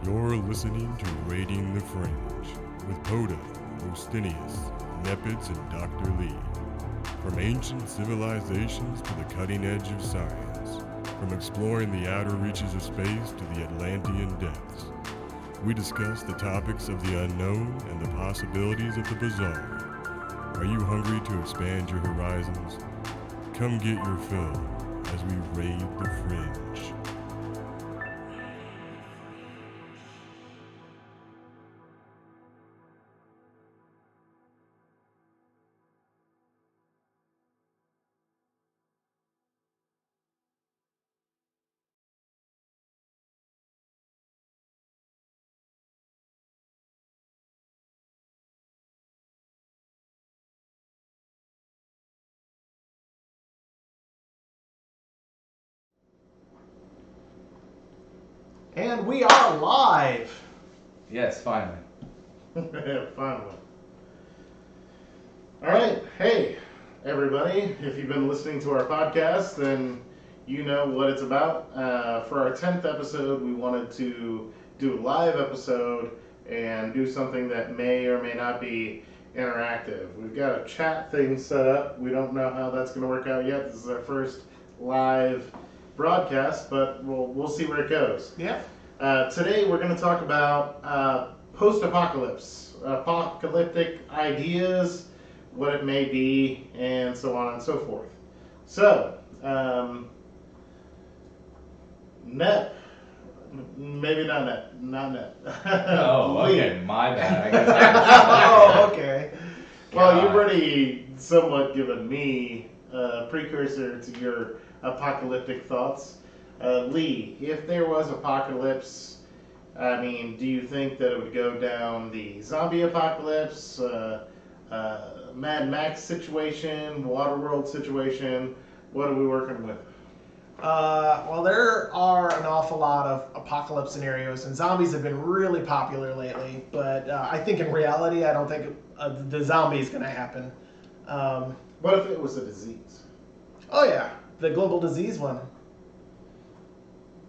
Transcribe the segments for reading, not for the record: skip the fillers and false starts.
You're listening to Raiding the Fringe with Poda, Ostinius, Nepids, and Dr. Lee. From ancient civilizations to the cutting edge of science, from exploring the outer reaches of space to the Atlantean depths, we discuss the topics of the unknown and the possibilities of the bizarre. Are you hungry to expand your horizons? Come get your fill as we raid the Fringe. And we are live. Yes, finally. Finally. All right. Hey, everybody. If you've been listening to our podcast, then you know what it's about. For our 10th episode, we wanted to do a live episode and do something that may or may not be interactive. We've got a chat thing set up. We don't know how that's going to work out yet. This is our first live broadcast, but we'll see where it goes. Yeah. Today we're going to talk about post-apocalypse, apocalyptic ideas, what it may be, and so on and so forth. So, maybe not Net. Oh, okay, my bad. I guess Oh, okay. Well, God. you've already somewhat given me a precursor to your apocalyptic thoughts. Lee, if there was apocalypse, I mean, do you think that it would go down the zombie apocalypse, Mad Max situation, Waterworld situation? What are we working with? Well, there are an awful lot of apocalypse scenarios, and zombies have been really popular lately. But I think in reality, I don't think the zombie is going to happen. What if it was a disease? Oh yeah, the global disease one.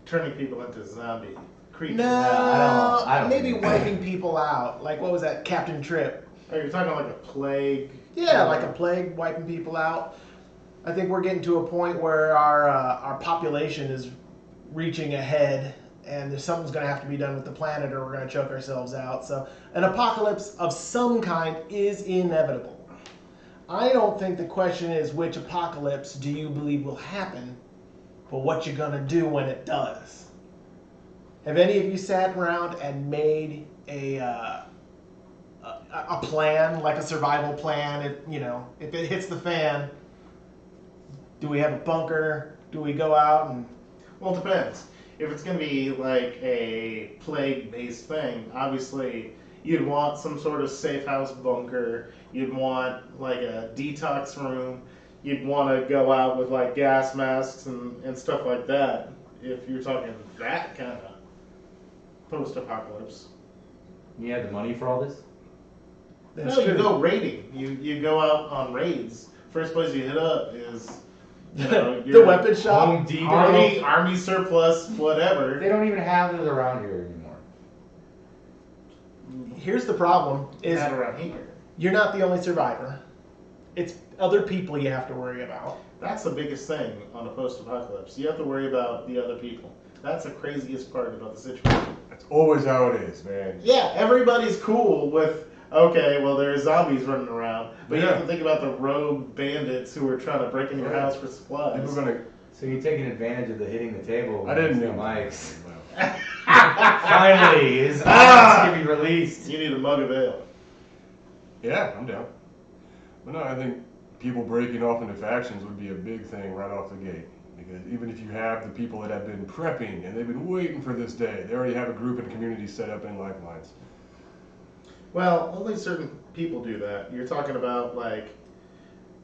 Turning people into zombie creatures. No, I don't maybe think- wiping people out. Like what was that, Captain Trip? Oh, you're talking like a plague? Yeah, like a plague, wiping people out. I think we're getting to a point where our population is reaching ahead, and there's something's going to have to be done with the planet, or we're going to choke ourselves out. So, an apocalypse of some kind is inevitable. I don't think the question is which apocalypse do you believe will happen, but what you're going to do when it does. Have any of you sat around and made a plan, like a survival plan? If it hits the fan, do we have a bunker? Do we go out and... Well, it depends. If it's going to be like a plague-based thing, obviously you'd want some sort of safe house bunker. You'd want like a detox room. You'd want to go out with like gas masks and stuff like that. If you're talking that kind of post-apocalypse. You had the money for all this? That's No, you true. go raiding. You go out on raids. First place you hit up is your the weapon shop. Home Depot. army surplus, whatever. They don't even have those around here anymore. Here's the problem: is Not around here. you're not the only survivor. It's other people you have to worry about. That's the biggest thing on a post-apocalypse. You have to worry about the other people. That's the craziest part about the situation. That's always how it is, man. Yeah, everybody's cool with, okay, well, there's zombies running around, but you have to think about the rogue bandits who are trying to break into your house for supplies. People are gonna. So you're taking advantage of the hitting the table. I didn't know mean mics. Well, Finally, his arms can be released. You need a mug of ale. yeah, I'm down. But no, I think people breaking off into factions would be a big thing right off the gate. Because even if you have the people that have been prepping and they've been waiting for this day, they already have a group and community set up in lifelines. Well, only certain people do that. You're talking about like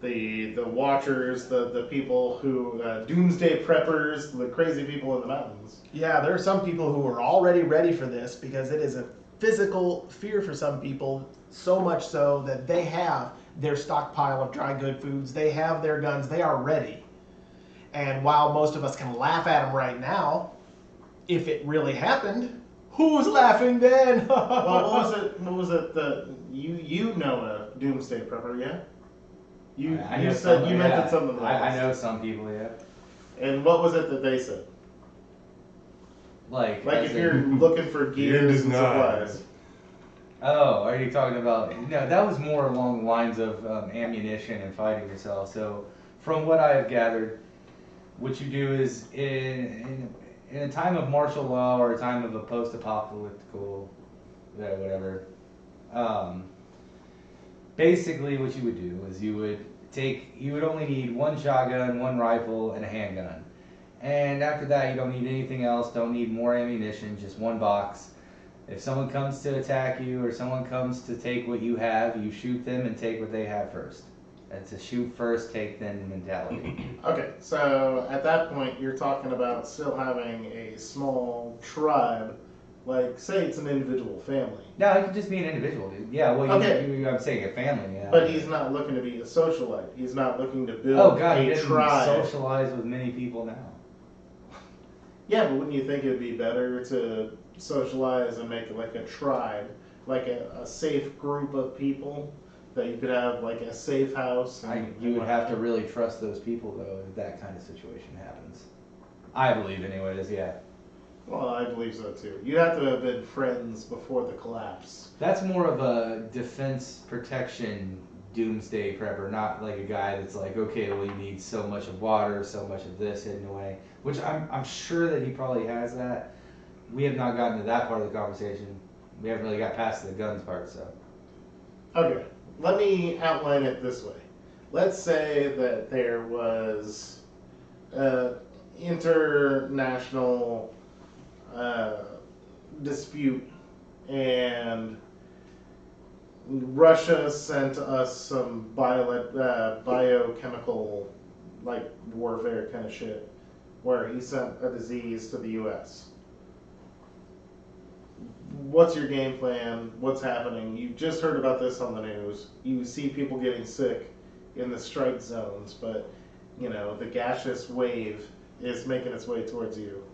the watchers, the people who doomsday preppers, the crazy people in the mountains. Yeah, there are some people who are already ready for this because it is a physical fear for some people, so much so that they have their stockpile of dry good foods, they have their guns, they are ready. And while most of us can laugh at them right now, if it really happened, Who's laughing then? Well, what was it that you know a doomsday prepper, yeah? You said you mentioned something like I know some people, yeah. And what was it that they said? Like if you're looking for gears and supplies. Oh, are you talking about? No, that was more along the lines of ammunition and fighting yourself. So, from what I have gathered, what you do is in a time of martial law or a time of a post-apocalyptical, whatever. Basically, what you would do is you would only need one shotgun, one rifle, and a handgun. And after that, you don't need anything else. Don't need more ammunition. Just one box. If someone comes to attack you or someone comes to take what you have, you shoot them and take what they have first. It's a shoot first, take then mentality. Okay, so at that point, you're talking about still having a small tribe, like say it's an individual family. No, it could just be an individual, dude. Yeah, well, Okay. I'm saying a family. Yeah. But he's not looking to be a socialite. He's not looking to build he a doesn't tribe. socialize with many people now. Yeah, but wouldn't you think it'd be better to socialize and make it like a tribe, like a safe group of people that you could have like a safe house? You would have to really trust those people though if that kind of situation happens. I believe, anyways. Yeah. Well, I believe so too. You'd have to have been friends before the collapse. That's more of a defense protection doomsday prepper, not like a guy that's like, okay, well, you need so much of water, so much of this hidden away, which I'm sure that he probably has that. We have not gotten to that part of the conversation. We haven't really got past the guns part, so. Okay, let me outline it this way. Let's say that there was international dispute and Russia sent us some biochemical, like, warfare kind of shit, where he sent a disease to the U.S. What's your game plan? What's happening? You just heard about this on the news. You see people getting sick in the strike zones, but, you know, the gaseous wave is making its way towards you.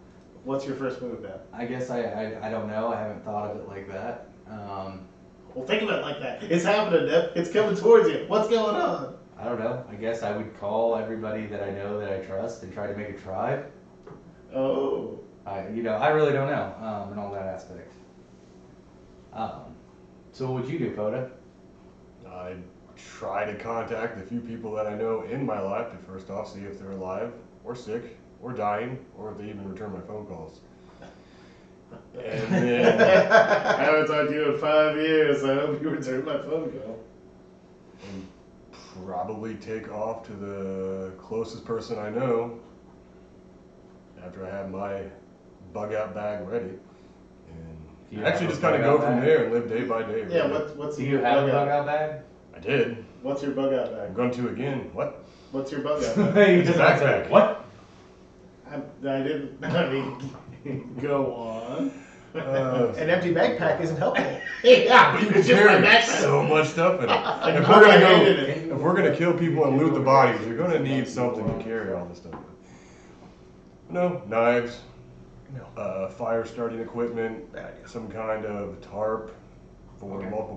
What's your first move now? I guess I don't know. I haven't thought of it like that. Well, think of it like that. It's happening, Deb. It's coming towards you. What's going on? I don't know. I guess I would call everybody that I know that I trust and try to make a tribe. Oh. I really don't know in all that aspect. So what would you do, Poda? I'd try to contact the few people that I know in my life to first off see if they're alive or sick or dying or if they even return my phone calls. And then I haven't talked to you in 5 years. I hope you return my phone call. and probably take off to the closest person I know after I have my bug out bag ready. And actually just kind of go from there and live day by day. Yeah, really. what's Do your you have a bug bug out? out bag? I did. What's your bug out I'm bag? going to again. What? What's your bug out bag? You just Backpack. What? I didn't. I mean, go on. An empty backpack isn't helpful. Yeah, You it's can just my carry backpack. so much stuff in it. I If put we're my gonna hand go, in it. if we're gonna kill people and loot the bodies, you're gonna need something to carry all this stuff with. No, knives, No. fire starting equipment, Bad idea. some kind of tarp for Okay. multiple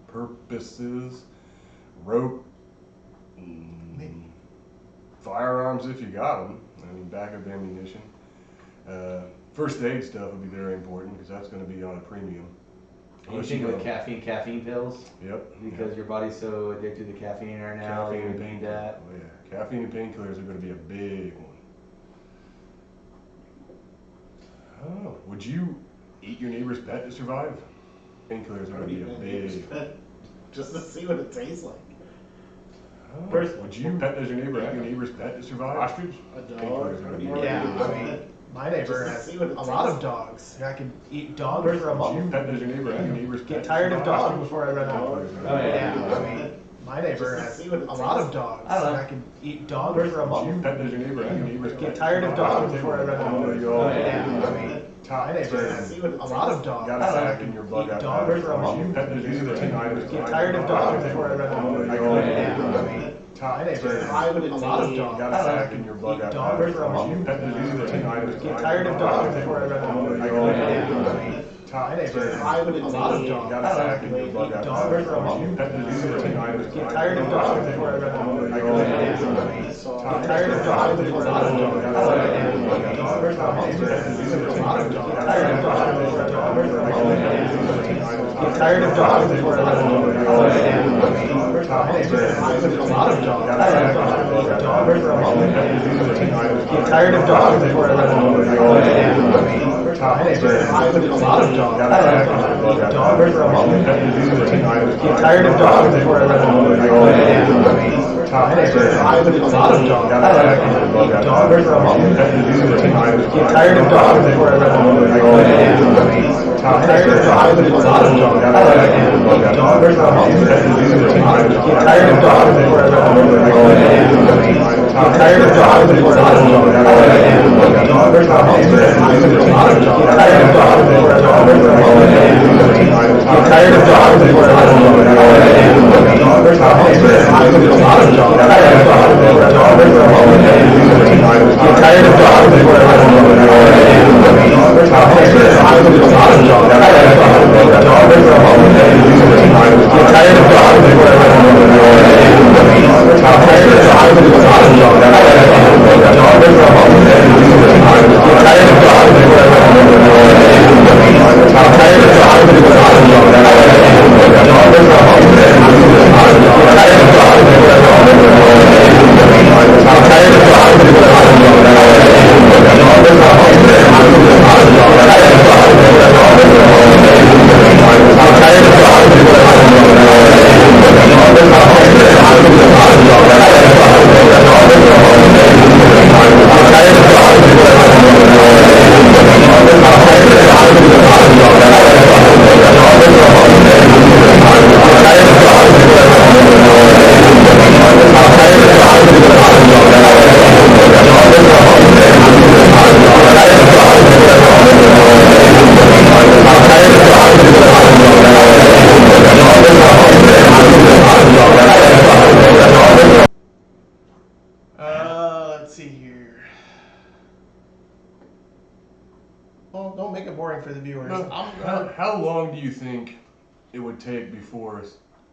purposes, rope, firearms if you got them. I mean, backup ammunition. First aid stuff would be very important because that's going to be on a premium. You Unless think go- of caffeine pills? Yep. Because your body's so addicted to caffeine right now, Caffeine you and need painkillers. that. Oh yeah, caffeine and painkillers are going to be a big one. Oh, would you eat your neighbor's pet to survive? Painkillers are going to be a big. Just to see what it tastes like. Oh, First- would you pet as your neighbor eat your neighbor's pet to survive? Ostrich? A dog. Painkillers are going to be Yeah, big. I mean, my neighbor Just has to see what it a lot of tastes dogs. I could eat dog for a Would you month. pet as your neighbor eat your neighbor's pet Get to tired of survive? dog before I run out. Painkillers are Oh, gonna be yeah. big. Yeah, I mean, my neighbor Just to has see what it a lot tastes of dogs. I don't know. I could eat dog for a Would you month. pet as your neighbor eat your neighbor's pet Get to tired of survive? dog before I run out. I know you all Oh, yeah. Yeah, I mean, my neighbor has See what it a lot of tastes dogs. Gotta I have could in your bug eat out dog bag. for a Would you month. pet as your neighbor's pet to survive? Get tired of dog before I run out. I know you Yeah, all I mean, My neighbor, I would a lot of need- dogs. Got a sack in your bug out. Dogs are You pet the dude that I get tired of dogs before I run out of my neighbor, I would a lot of need- dogs. Got a sack in your bug out. Dogs are You pet the dude that get tired of dogs before I run out of get tired of dogs before I run out of dogs are a lot of dogs. Tired of dogs before I run out of get tired of dogs before I run out of a lot of dogs. Get tired of dogs before I run out of a lot of dogs. Get tired of dogs before I run out of a lot of dogs. Get tired of dogs before I run out of a lot of dogs. Get tired of dogs before I run out of a get tired of dogs before I run out of get tired of dogs before I run out of get tired of dogs before I run out of get tired of dogs before I run let's see here. Well, don't make it boring for the viewers. How long do you think it would take before,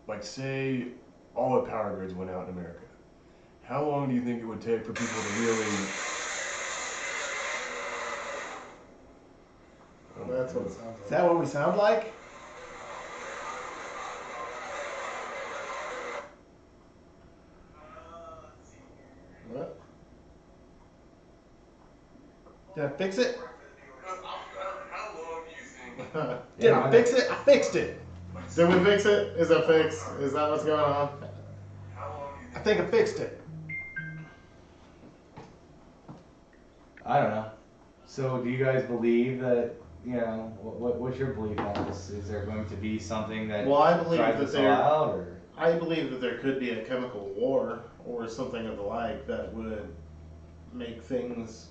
like, say, all the power grids went out in America? How long do you think it would take for people to really? That's what it sounds Is like. that what we sound like? What? Did I fix it? How long do you think? Did I fix it? I fixed it. Did we fix it? Is that fixed? Is that what's going on? I think I fixed it. I don't know. So, do you guys believe that? You know, what's your belief on this? Is there going to be something that Well, I believe drives that us all out, or? I believe that there could be a chemical war or something of the like that would make things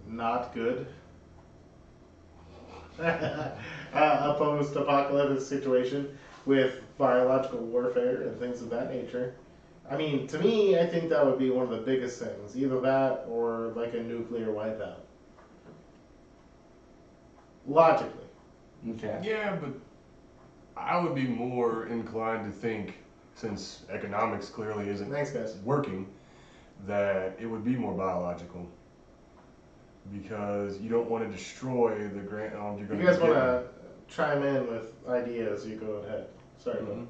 not good. A post-apocalyptic situation with biological warfare and things of that nature. I mean, to me, I think that would be one of the biggest things. Either that or like a nuclear wipeout. Logically. Okay. Yeah, but I would be more inclined to think, since economics clearly isn't Thanks, guys. working, that it would be more biological. Because you don't want to destroy the grant you're going You guys want to chime in with ideas, you go ahead. Sorry, Mhm.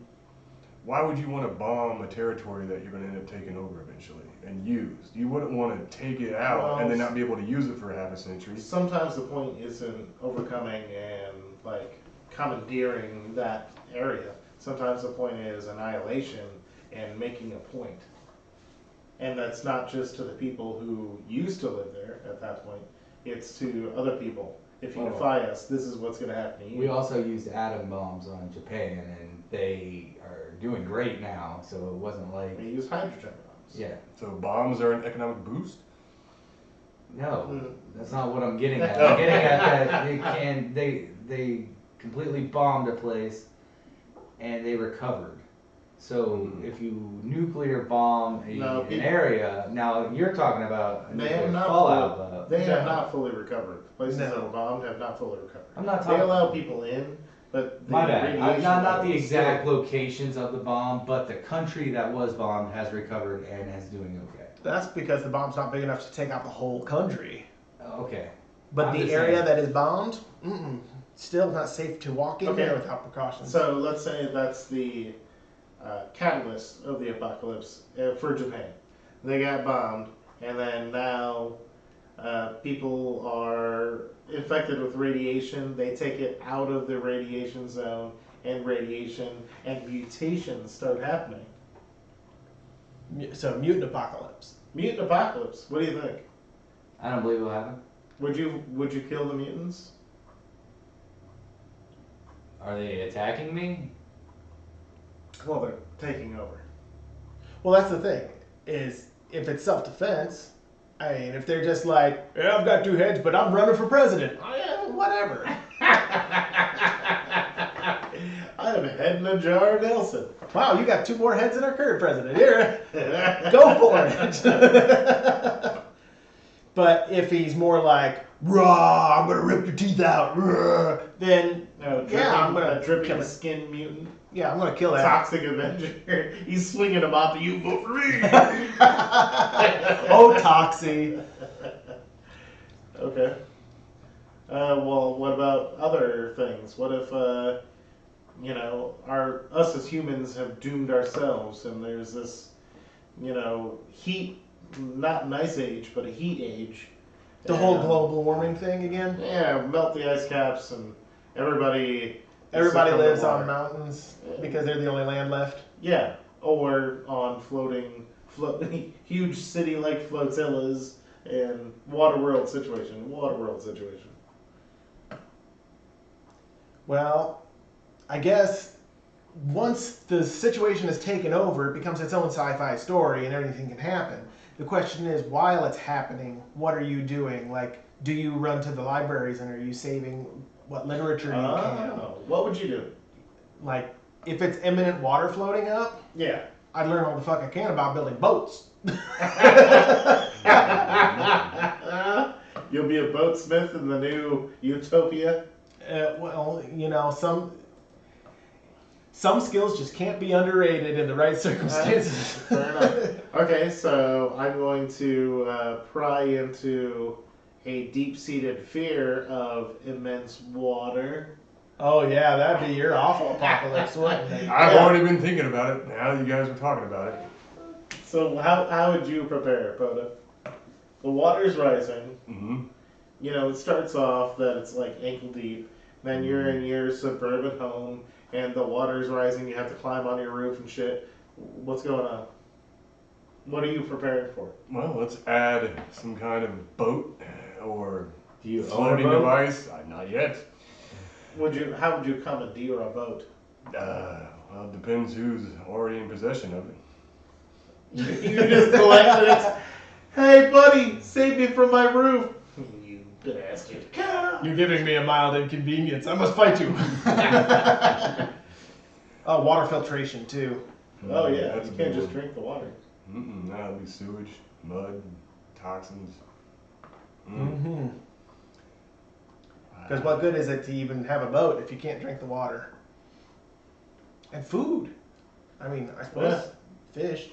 Why would you want to bomb a territory that you're going to end up taking over eventually and use? You wouldn't want to take it out and then not be able to use it for half a century. Sometimes the point isn't overcoming and like commandeering that area. Sometimes the point is annihilation and making a point. And that's not just to the people who used to live there at that point. It's to other people. If you Oh. defy us, this is what's going to happen to you. We also used atom bombs on Japan, and they are doing great now. So it wasn't like, We use hydrogen bombs. yeah, So bombs are an economic boost? no, that's not what I'm getting at. I'm getting at that they completely bombed a place, and they recovered. So if you nuclear bomb No, an area, now you're talking about a They nuclear have not fallout. They have No. not fully recovered. Places No. that were bombed have not fully recovered. I'm not They talking. allow people in, but the My bad. radiation Not level the is exact still- locations of the bomb, but the country that was bombed has recovered and is doing okay. That's because the bomb's not big enough to take out the whole country. Okay. But I'm the just area saying. that is bombed, still not safe to walk in Okay. there without precautions. So let's say that's the catalyst of the apocalypse for Japan. They got bombed, and then now people are infected with radiation. They take it out of the radiation zone, and radiation and mutations start happening. So mutant apocalypse. Mutant apocalypse. What do you think? I don't believe it'll happen. Would you kill the mutants? Are they attacking me? Well, they're taking over. Well, that's the thing, is if it's self-defense, I mean, if they're just like, yeah, I've got two heads, but I'm running for president. Oh, yeah, whatever. I have a head in a jar, Nelson. Wow, you got two more heads than our current president. Here, go for it. But if he's more like, raw, I'm going to rip your teeth out, rah, then, No, yeah, I'm going to dripping kill it. skin mutant. Yeah, I'm going to kill that. Toxic Avenger. He's swinging them out to you, vote for me. Oh, Toxie. Okay. Well, what about other things? What if, us as humans have doomed ourselves, and there's this, heat, not an ice age, but a heat age. The whole And, global warming thing again? Yeah, melt the ice caps, and everybody Everybody suck lives underwater. on mountains because they're the only land left. Yeah, or on floating huge city-like flotillas and Waterworld situation. Well, I guess once the situation is taken over, it becomes its own sci-fi story and everything can happen. The question is, while it's happening, what are you doing? Like, do you run to the libraries and are you saving what literature you can? What would you do? Like, if it's imminent water floating up, Yeah. I'd learn all the fuck I can about building boats. You'll be a boatsmith in the new utopia. Well, some skills just can't be underrated in the right circumstances. Fair enough. Okay, so I'm going to pry into a deep-seated fear of immense water. Oh yeah, that'd be your awful apocalypse, wouldn't it? I've Yeah. already been thinking about it. Now you guys were talking about it. So how would you prepare, Poda? The water's rising. Mm-hmm. It starts off that it's like ankle deep. Then you're in your suburban home, and the water's rising. You have to climb on your roof and shit. What's going on? What are you preparing for? Well, let's add some kind of boat or Do you own a floating boat? device. Not yet. How would you commandeer a boat? Well, it depends who's already in possession of it. You just collected it. Hey, buddy, save me from my roof. You bastard. You're giving me a mild inconvenience. I must fight you. Oh, water filtration too. Oh yeah, That's you a can't big just one. drink the water. That'll be sewage, mud, toxins. Mm-hmm. Because what good is it to even have a boat if you can't drink the water? And food. I mean, I suppose fish.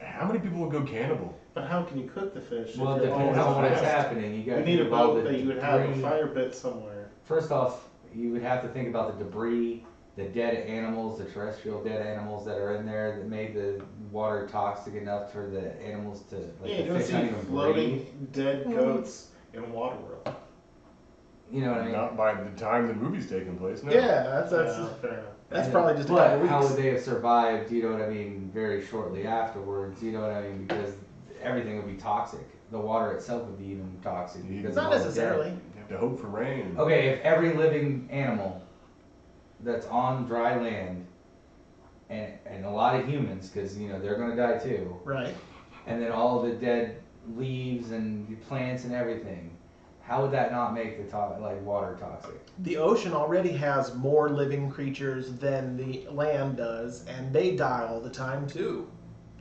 How many people would go cannibal? But how can you cook the fish? Well, if it you're depends all on what's fast? happening. You got You to need a think about boat the that you would have a debris. fire pit somewhere. First off, you would have to think about the debris, the dead animals, the terrestrial dead animals that are in there that made the water toxic enough for the animals to, like, Yeah, you the don't fish not see even breathe. floating dead goats in Waterworld. You know what I mean? Not by the time the movie's taking place. No. Yeah, that's Yeah, fair enough. that's probably just a But couple weeks. how would they have survived, you know what I mean, very shortly afterwards, you know what I mean? Because everything would be toxic. The water itself would be even toxic. Because Not of all the necessarily. You have to hope for rain. Okay, if every living animal that's on dry land, and a lot of humans, because, they're going to die too, Right. and then all the dead leaves and the plants and everything, How would that not make the water toxic? The ocean already has more living creatures than the land does, and they die all the time too.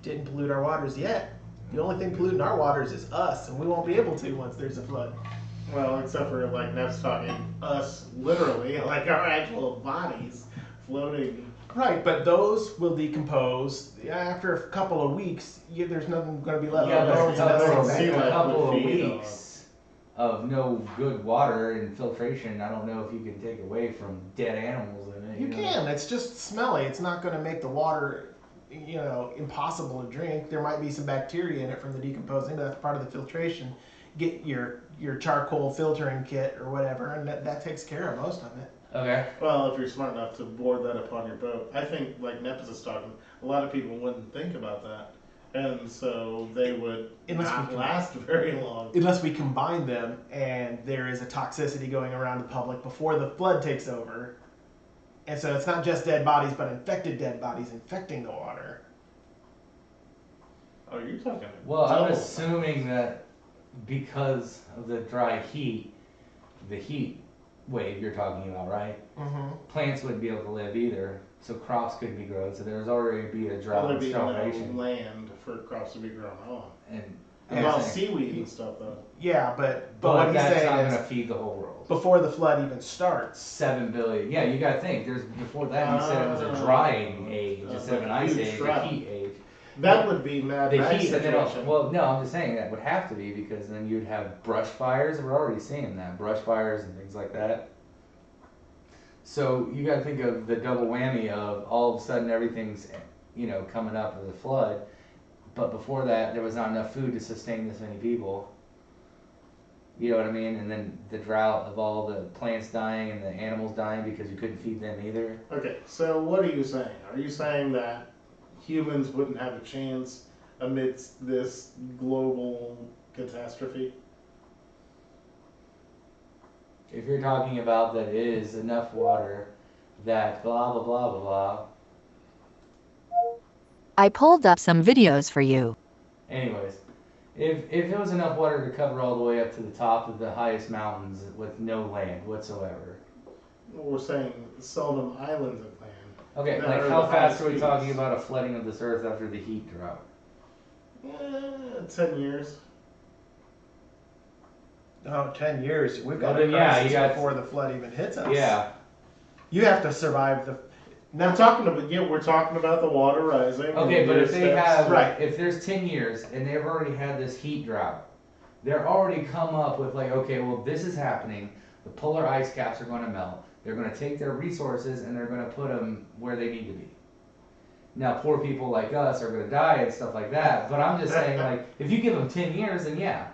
Didn't pollute our waters yet. The only thing polluting our waters is us, and we won't be able to once there's a flood. Well, except for like Nev's talking us literally, like our actual bodies floating. Right, but those will decompose. After a couple of weeks, there's nothing going to be left. Yeah, but bones and that's nothing what back. sea a life couple of would feed on. weeks of no good water and filtration. I don't know if you can take away from dead animals in it. You know? can. It's just smelly. It's not going to make the water, impossible to drink. There might be some bacteria in it from the decomposing, but that's part of the filtration. Get your charcoal filtering kit or whatever, and that takes care of most of it. Okay. Well, if you're smart enough to board that upon your boat, I think like Nepis is talking, a lot of people wouldn't think about that, and so they would not last very long. Unless we combine them, and there is a toxicity going around the public before the flood takes over, and so it's not just dead bodies, but infected dead bodies infecting the water. Oh, you're talking. Well, I'm double. assuming that because of the dry heat, the heat wave you're talking about, right? Mm-hmm. Plants wouldn't be able to live either, so crops couldn't be grown. So there's already be a drought There'd and be no starvation. land for crops to be grown on. And Well, I'm saying, seaweed and stuff though. Yeah, but but what he's that's saying not is going to feed the whole world. before the flood even starts. 7 billion. Yeah, you got to think. There's before that you said it was a drying age instead of an ice huge age, drought. a heat age. That would be Mad The Max heat, and then situation. well, no, I'm just saying that would have to be because then you'd have brush fires. We're already seeing that brush fires and things like that. So you got to think of the double whammy of all of a sudden everything's coming up with a flood, but before that there was not enough food to sustain this many people. You know what I mean? And then the drought of all the plants dying and the animals dying because you couldn't feed them either. Okay, so what are you saying? Are you saying that humans wouldn't have a chance amidst this global catastrophe? If you're talking about that it is enough water that blah blah blah blah blah. I pulled up some videos for you. Anyways, if it was enough water to cover all the way up to the top of the highest mountains with no land whatsoever. Well, we're saying seldom islands of land. Okay, That like are how the fast are we highest talking peaks. about a flooding of this earth after the heat drought? 10 years. Oh, 10 years. We've got Well, a then, yeah, crisis you got- before the flood even hits us. Yeah. You have to survive the. We're talking about the water rising. Okay, and but if they steps. have, Right. if there's 10 years and they've already had this heat drought, they're already come up with like, okay, well this is happening. The polar ice caps are going to melt. They're going to take their resources and they're going to put them where they need to be. Now, poor people like us are going to die and stuff like that. But I'm just saying, like, if you give them 10 years, then yeah,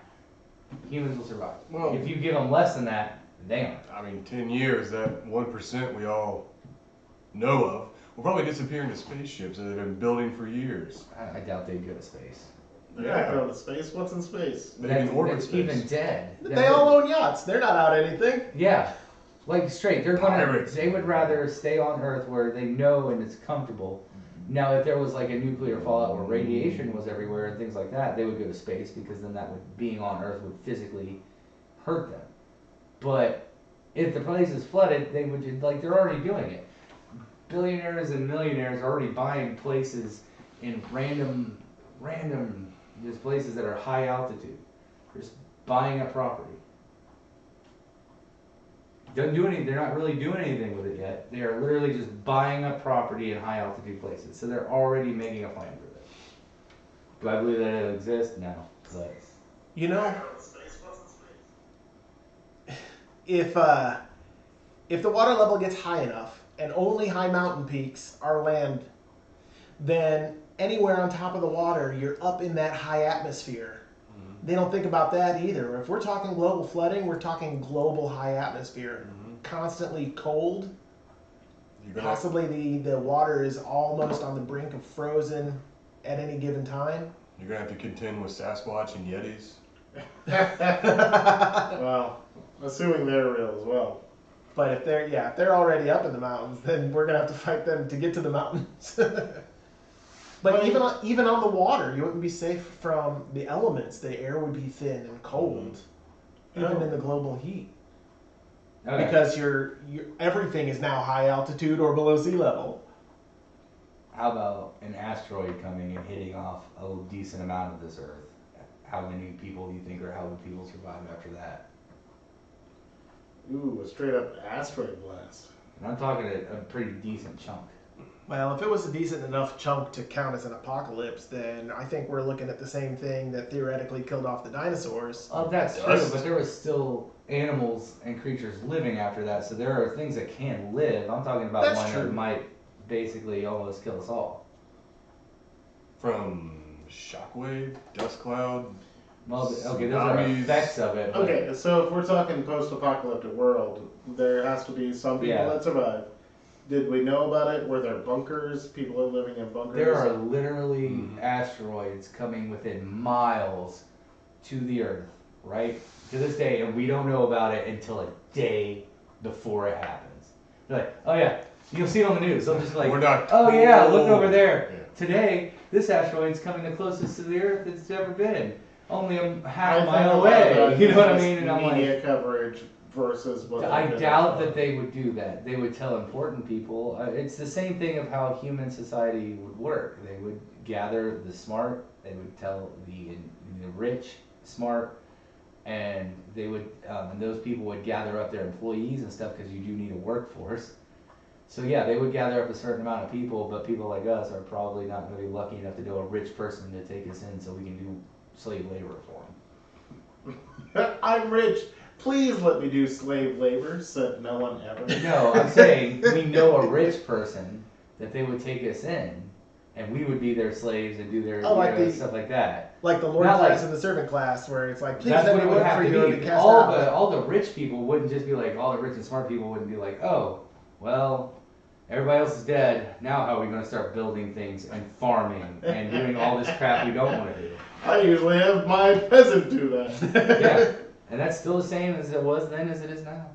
humans will survive. Well, If you give them less than that, they aren't. I mean, 10 years, that 1% we all know of, will probably disappear into spaceships that they've been building for years. I doubt they'd go to space. They're not going to space. What's in space? Maybe in orbit That's space. even dead. They all own yachts. They're not out anything. Yeah, like straight. They're gonna. Pirates. They would rather stay on Earth where they know and it's comfortable. Now, if there was like a nuclear fallout where radiation was everywhere and things like that, they would go to space because then that would being on Earth would physically hurt them. But if the place is flooded, they would just, like they're already doing it. Billionaires and millionaires are already buying places in random just places that are high altitude. They're just buying up property. Don't do any. They're not really doing anything with it yet. They are literally just buying up property in high altitude places. So they're already making a plan for this. Do I believe that it exists? No. But You know, if the water level gets high enough and only high mountain peaks are land, then anywhere on top of the water, you're up in that high atmosphere. They don't think about that either. If we're talking global flooding, we're talking global high atmosphere. Constantly cold. You're gonna, Possibly the water is almost on the brink of frozen at any given time. you're gonna have to contend with Sasquatch and Yetis. Well, assuming they're real as well. But if they're already up in the mountains, then we're gonna have to fight them to get to the mountains. But even on the water, you wouldn't be safe from the elements. The air would be thin and cold. even in the global heat. Okay. Because everything is now high altitude or below sea level. How about an asteroid coming and hitting off a decent amount of this Earth? How many people do you think, or how would people survive after that? Ooh, a straight up asteroid blast. And I'm talking a pretty decent chunk. Well, if it was a decent enough chunk to count as an apocalypse, then I think we're looking at the same thing that theoretically killed off the dinosaurs. Oh, that's true, but there was still animals and creatures living after that, so there are things that can live. I'm talking about That's one true. that might basically almost kill us all. From shockwave, dust cloud. Well, okay, those are Tsunamis. effects of it. But Okay, so if we're talking post-apocalyptic world, there has to be some people Yeah. that survive. Did we know about it? Were there bunkers? People are living in bunkers? there are literally asteroids coming within miles to the Earth, right? To this day, and we don't know about it until a day before it happens. They're like, oh yeah, you'll see it on the news. They'll just be like, We're not oh yeah, look told. over there. Yeah. Today, this asteroid's coming the closest to the Earth it's ever been. Only a I half think mile a lot away. of that You know what I is mean? And I'm like, media coverage versus what I they're doubt doing. that they would do that. They would tell important people. It's the same thing of how human society would work. They would gather the smart. They would tell the rich, smart, and they would, and those people would gather up their employees and stuff because you do need a workforce. So yeah, they would gather up a certain amount of people, but people like us are probably not going to be lucky enough to know a rich person to take us in so we can do slave labor for them. I'm rich. Please let me do slave labor, said no one ever. No, I'm saying we know a rich person that they would take us in, and we would be their slaves and do their stuff like that. Like the Lord Not class like- and the servant class, where it's like, please That's let what me it would work have for to you and be. be cast All out. the rich people wouldn't just be like, all the rich and smart people wouldn't be like, oh, well, everybody else is dead. Now how are we going to start building things and farming and doing all this crap we don't want to do? I usually have my peasant do that. Yeah, and that's still the same as it was then as it is now.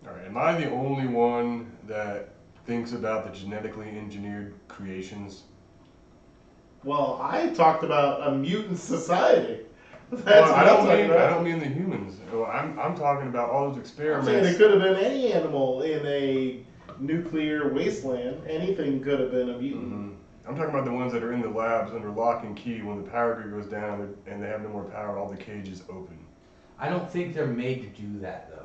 All right, am I the only one that thinks about the genetically engineered creations? Well, I talked about a mutant society. That's Well, what I I'm don't talking mean about. I don't mean the humans. Well, I'm talking about all those I'm experiments. saying it could have been any animal in a nuclear wasteland. Anything could have been a mutant. Mhm. I'm talking about the ones that are in the labs under lock and key. When the power grid goes down and they have no more power, all the cages open. I don't think they're made to do that though.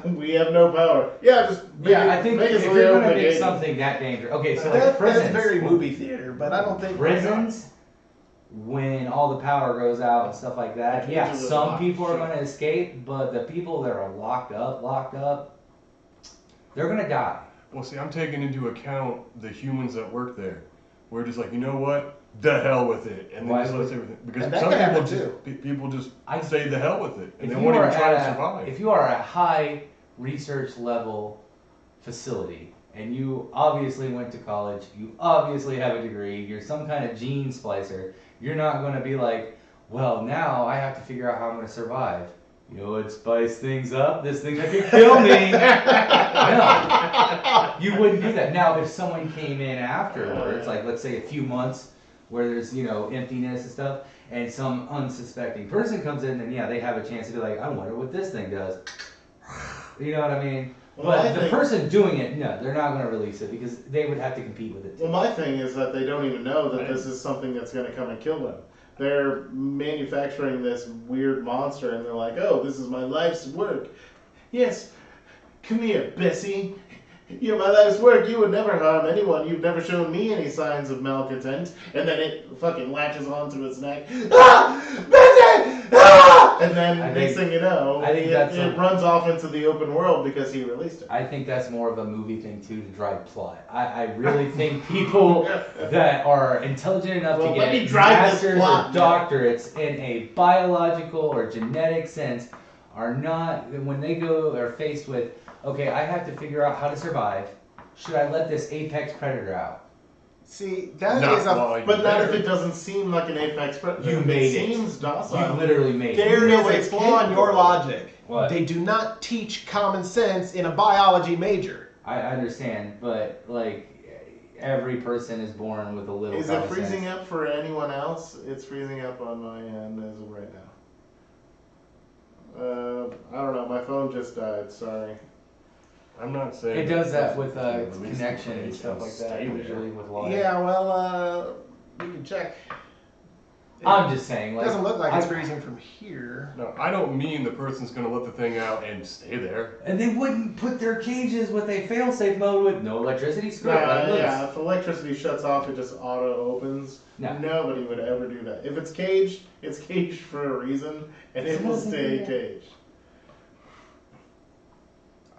We have no power. Yeah, just make Yeah, it, I think make if it so you're they gonna open the make gates. something that dangerous, okay, so That's like prisons, very movie theater, but I don't think prisons, when all the power goes out and stuff like that, The yeah, cages are some locked people are shut. gonna escape, but the people that are locked up, they're gonna die. Well, see, I'm taking into account the humans that work there. We're just like, you know what? The hell with it, and then Why just would- lets everything. Because And that some could people happen just too. people just I- say the hell with it, and If they you won't are even try to at survive. if you are a high research level facility, and you obviously went to college, you obviously have a degree, you're some kind of gene splicer, you're not gonna be like, well, now I have to figure out how I'm gonna survive. You know what spice things up? This thing that could kill me. No, you wouldn't do that. Now, if someone came in afterwards, like let's say a few months, where there's emptiness and stuff, and some unsuspecting person comes in, then yeah, they have a chance to be like, I wonder what this thing does. You know what I mean? Well, But I the think- person doing it, no, they're not going to release it because they would have to compete with it. Well, my thing is that they don't even know that this is something that's going to come and kill them. They're manufacturing this weird monster, and they're like, "Oh, this is my life's work." Yes, come here, Bessie. You're my life's work. You would never harm anyone. You've never shown me any signs of malcontent. And then it fucking latches onto its neck. Ah, Bessie! Ah! And then I next think- thing you know, I think it, that's it a- runs off into the open world because he released it. I think that's more of a movie thing too to drive plot. I really think people that are intelligent enough Well, to let me get drive this masters plot, or doctorates in a biological or genetic sense are not, when they go are faced with, okay, I have to figure out how to survive. Should I let this apex predator out? See, that Not is a. while you're But not there. if it doesn't seem like an apex predator. You If made it it. seems docile. You literally made it. There You know is what a it's flaw in your capable of. logic. What? They do not teach common sense in a biology major. I understand, but like every person is born with a little. Is it common freezing sense. up for anyone else? It's freezing up on my end as of right now. I don't know. My phone just died. Sorry. I'm not saying It does that with release the connection and page stuff like that. stay there. Usually with water. Yeah, well, we can check. I'm just saying, It like, doesn't look like it's freezing from here. No, I don't mean the person's gonna let the thing out and stay there. and they wouldn't put their cages with a fail-safe mode with no electricity. Screw it, No, let it loose. yeah, if electricity shuts off, it just auto opens. No. Nobody would ever do that. If it's caged for a reason, and it will stay caged.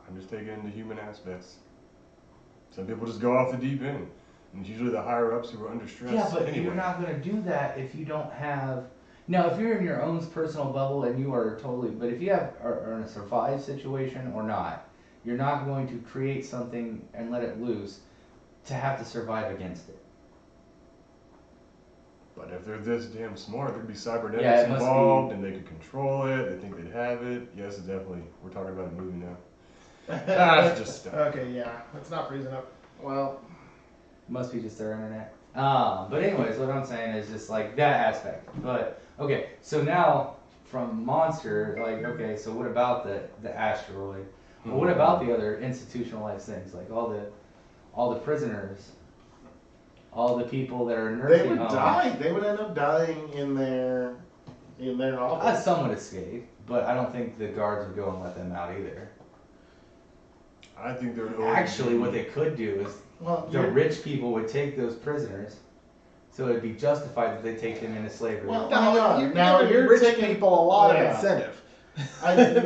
I'm just taking into human aspects. Some people just go off the deep end. And it's usually the higher ups who are under stress. Yeah, but anyway. you're not going to do that if you don't have. Now, if you're in your own personal bubble and you are totally. But if you are in a survive situation or not, you're not going to create something and let it loose to have to survive against it. But if they're this damn smart, there'd be cybernetics Yeah, it must involved, and they could control it. They think they'd have it. Yes, it's definitely. We're talking about a movie now. That's just stuff. Okay, yeah, it's not freezing up. Well, Must be just their internet. But anyways, what I'm saying is just like that aspect. But okay, so now from Monster, like okay, so what about the asteroid? Well, what about the other institutionalized things, like all the prisoners, all the people that are in nursing they would homes? die. They would end up dying in their office. Some would escape, but I don't think the guards would go and let them out either. I think they're Actually, what they could do is Well, the rich people would take those prisoners, so it'd be justified that they take them into slavery. Well, No, you're now giving you're rich taking- people a lot yeah. of incentive. I met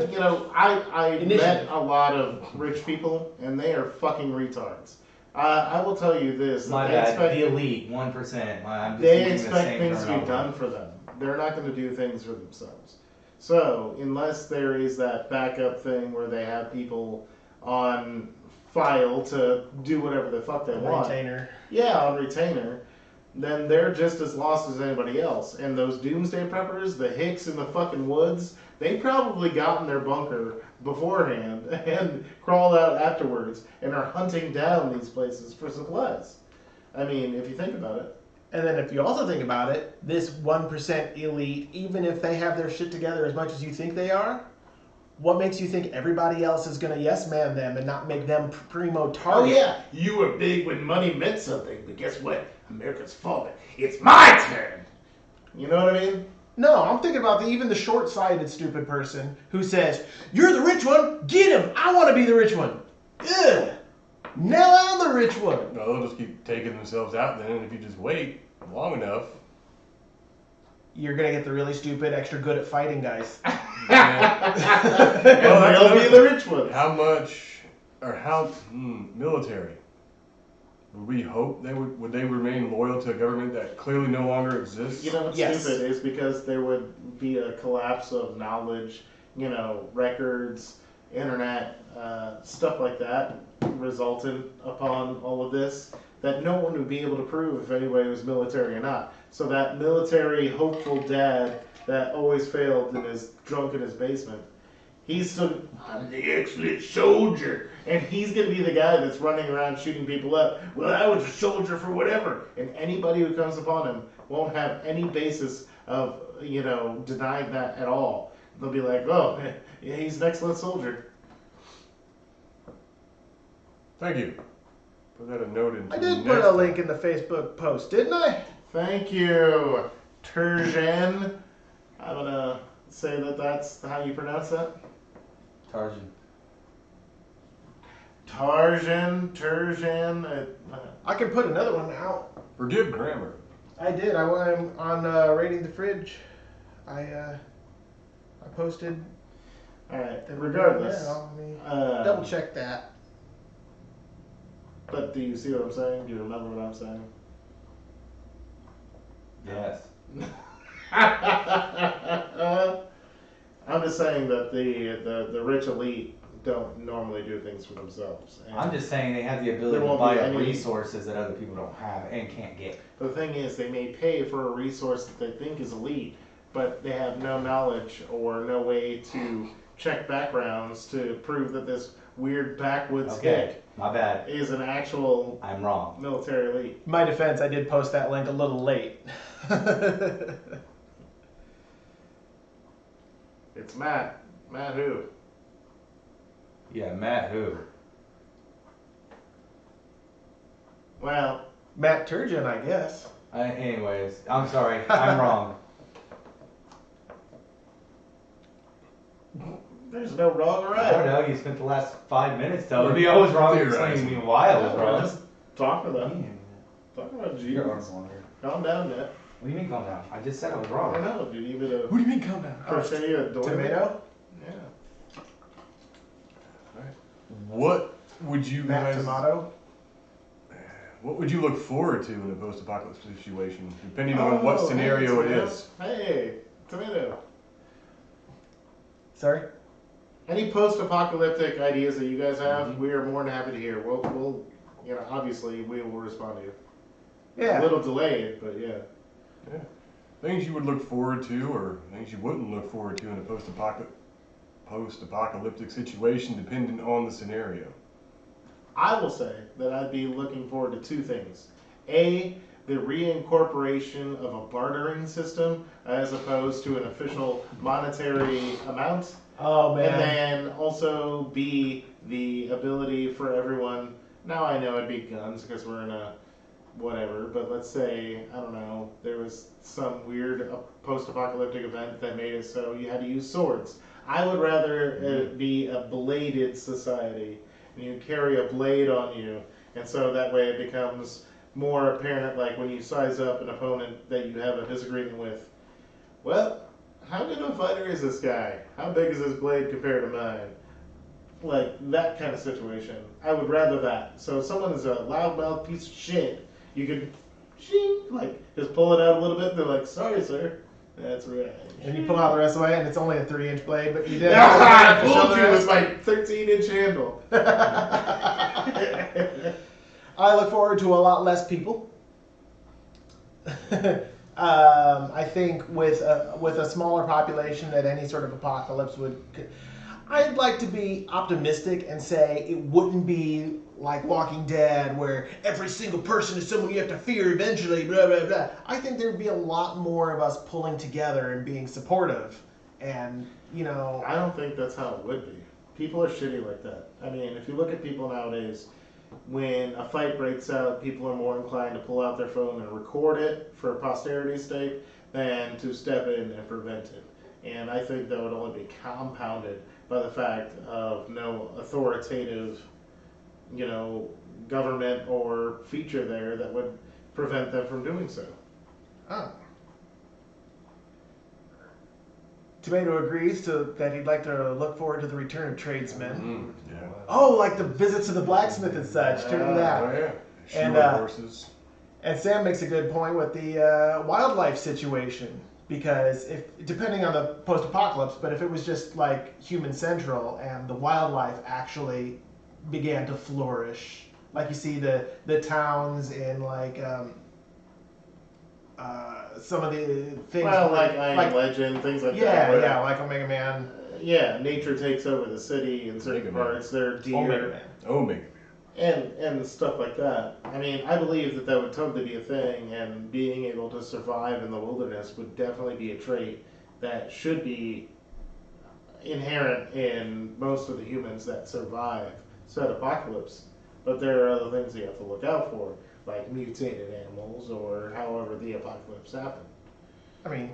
Initiative. a lot of rich people, and they are fucking retards. I will tell you this: My they bad. expect, The elite, 1%. I'm just they using the expect same things to be terminology. done for them. They're not going to do things for themselves. So unless there is that backup thing where they have people on file to do whatever the fuck they want, Retainer. yeah, on retainer, then they're just as lost as anybody else. And those doomsday preppers, the hicks in the fucking woods, they probably got in their bunker beforehand and crawled out afterwards and are hunting down these places for supplies. I mean, if you think about it. And then if you also think about it, this 1% elite, even if they have their shit together as much as you think they are, what makes you think everybody else is going to yes man them and not make them primo target? Oh yeah, you were big when money meant something, but guess what? America's fallen. It's my turn. You know what I mean? No, I'm thinking about even the short-sighted stupid person who says, "You're the rich one, get him! I want to be the rich one." Ugh. Now I'm the rich one. No, they'll just keep taking themselves out then, and if you just wait long enough. You're gonna get the really stupid, extra good at fighting guys. And Well, they'll be the rich ones. How much, or how, military, would we hope would they remain loyal to a government that clearly no longer exists? You know what's Yes. stupid is because there would be a collapse of knowledge, records, internet, stuff like that resultant upon all of this, that no one would be able to prove if anybody was military or not. So that military hopeful dad that always failed and is drunk in his basement, he's still, I'm the excellent soldier, and he's going to be the guy that's running around shooting people up. Well, I was a soldier for whatever, and anybody who comes upon him won't have any basis of, denying that at all. They'll be like, oh, yeah, he's an excellent soldier. Thank you. Put that a note in. I did put a link in the Facebook post, didn't I? Thank you, Turgeon. I'm going to say that's how you pronounce that. Tarzan. Turgeon. I can put another one out. Forgive grammar. I did. I'm on Rating the Fridge. I posted. All right, regardless. Yeah, let me double check that. But do you see what I'm saying? Do you remember what I'm saying? Yes. I'm just saying that the rich elite don't normally do things for themselves. And I'm just saying they have the There ability to won't buy be up any- resources that other people don't have and can't get. the thing is, they may pay for a resource that they think is elite, but they have no knowledge or no way to check backgrounds to prove that this weird backwoods Okay, hick my bad. is an actual I'm wrong. military elite. In my defense, I did post that link a little late. It's Matt. Matt who? Yeah, Matt who? Well, Matt Turgeon, I guess. Anyways, I'm sorry. I'm wrong. there's no wrong or I don't right. know. You spent the last 5 minutes telling me I was wrong and explaining to me why I was We're wrong. just talking about Your Jesus. arm's longer. Calm down, Matt. What do you mean calm down? I just said I was I wrong. don't know. Do you need me to What do you mean calm down? crochet you a door? Tomato? Yeah. What would you Matt guys? Tomato? What would you look forward to in a post-apocalypse situation, depending on what Oh, scenario hey, it tomato. is? Hey, tomato. Sorry? Any post-apocalyptic ideas that you guys have, Mhm. we are more than happy to hear. We'll, obviously we will respond to you. Yeah. A little delayed, but yeah. Things you would look forward to, or things you wouldn't look forward to in a post-apocalyptic situation, depending on the scenario. I will say that I'd be looking forward to two things. A, the reincorporation of a bartering system as opposed to an official monetary amount. Oh, man. And then also B, the ability for everyone. Now I know it'd be guns because we're in a whatever, but let's say, I don't know, there was some weird post-apocalyptic event that made it so you had to use swords. I would rather it be a bladed society, and you carry a blade on you, and so that way it becomes more apparent, like when you size up an opponent that you have a disagreement with. Well, how good of a fighter is this guy? How big is his blade compared to mine? Like, that kind of situation. I would rather that. So if someone is a loudmouth piece of shit, you could, shing, like, just pull it out a little bit, and they're like, sorry, sir. That's right. And you pull out the rest of the way, and it's only a 3-inch blade, but you did. I told you it was my 13-inch handle. I look forward to a lot less people. I think with a smaller population that any sort of apocalypse would, I'd like to be optimistic and say it wouldn't be like Walking Dead where every single person is someone you have to fear eventually, blah, blah, blah. I think there'd be a lot more of us pulling together and being supportive. And, you know... I don't think that's how it would be. People are shitty like that. I mean, if you look at people nowadays, when a fight breaks out, people are more inclined to pull out their phone and record it for posterity's sake than to step in and prevent it. And I think that would only be compounded by the fact of no authoritative, government or feature there that would prevent them from doing so. Oh. Tomato agrees that he'd like to look forward to the return of tradesmen. Yeah. Oh, like the visits to the blacksmith and such. Do that. Oh yeah. And, Shoe horses. And Sam makes a good point with the wildlife situation, because if depending on the post-apocalypse, but if it was just like human central and the wildlife actually began to flourish, like you see the towns in like some of the things. Well, like I Am Legend, things like that. Yeah, where, yeah, like Omega Man. Yeah, nature takes over the city in certain Omega Man. parts. There are deer. Omega Man. Omega. And stuff like that. I mean, I believe that would totally be a thing, and being able to survive in the wilderness would definitely be a trait that should be inherent in most of the humans that survive said apocalypse. But there are other things you have to look out for, like mutated animals or however the apocalypse happened. I mean,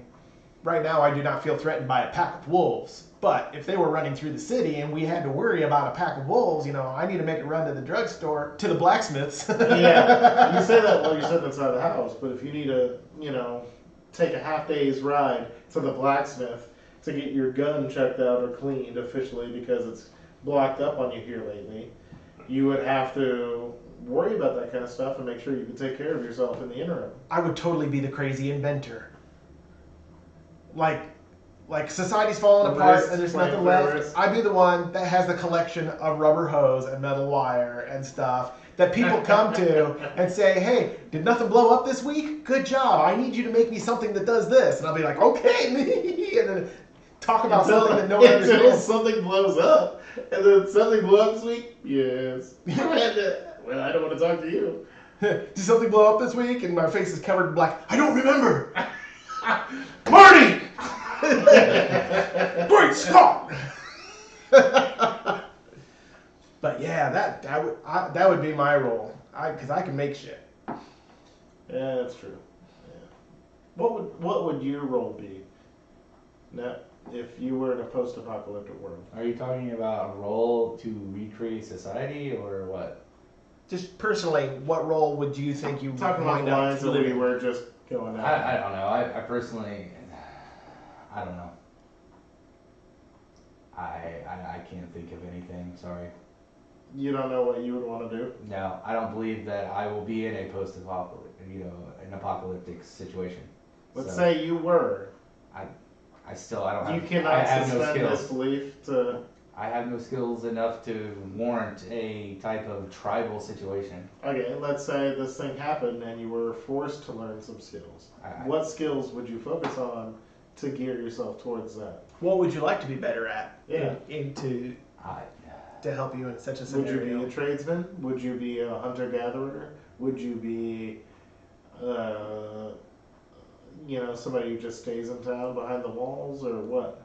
right now I do not feel threatened by a pack of wolves. But if they were running through the city and we had to worry about a pack of wolves, I need to make a run to the drugstore, to the blacksmiths. Yeah, you say that while you're sitting inside the house, but if you need to, take a half day's ride to the blacksmith to get your gun checked out or cleaned officially because it's blocked up on you here lately, you would have to worry about that kind of stuff and make sure you can take care of yourself in the interim. I would totally be the crazy inventor. Like society's falling apart and there's nothing left. I'd be the one that has the collection of rubber hose and metal wire and stuff that people come to and say, hey, did nothing blow up this week? Good job. I need you to make me something that does this. And I'll be like, okay. And then talk about something that no one Until understands. something blows up. And then something blew up this week? Yes. Well, I don't want to talk to you. Did something blow up this week? And my face is covered in black. I don't remember. Marty! Great Scott! That would be my role. Because I can make shit. Yeah, that's true. Yeah. What would your role be? Now, if you were in a post-apocalyptic world. Are you talking about a role to recreate society or what? Just personally, what role would you think you Talking about wind the up lines that we living? were just going out. I don't know. I personally, I don't know. I can't think of anything. Sorry. You don't know what you would want to do? No, I don't believe that I will be in a post-apocalyptic, an apocalyptic situation. Let's So, say you were. I don't have. You cannot I have no suspend skills. disbelief to. I have no skills enough to warrant a type of tribal situation. Okay, let's say this thing happened and you were forced to learn some skills. What skills would you focus on to gear yourself towards that? What would you like to be better at? Yeah. To help you in such a Would scenario. you be a tradesman? Would you be a hunter-gatherer? Would you be, somebody who just stays in town behind the walls, or what?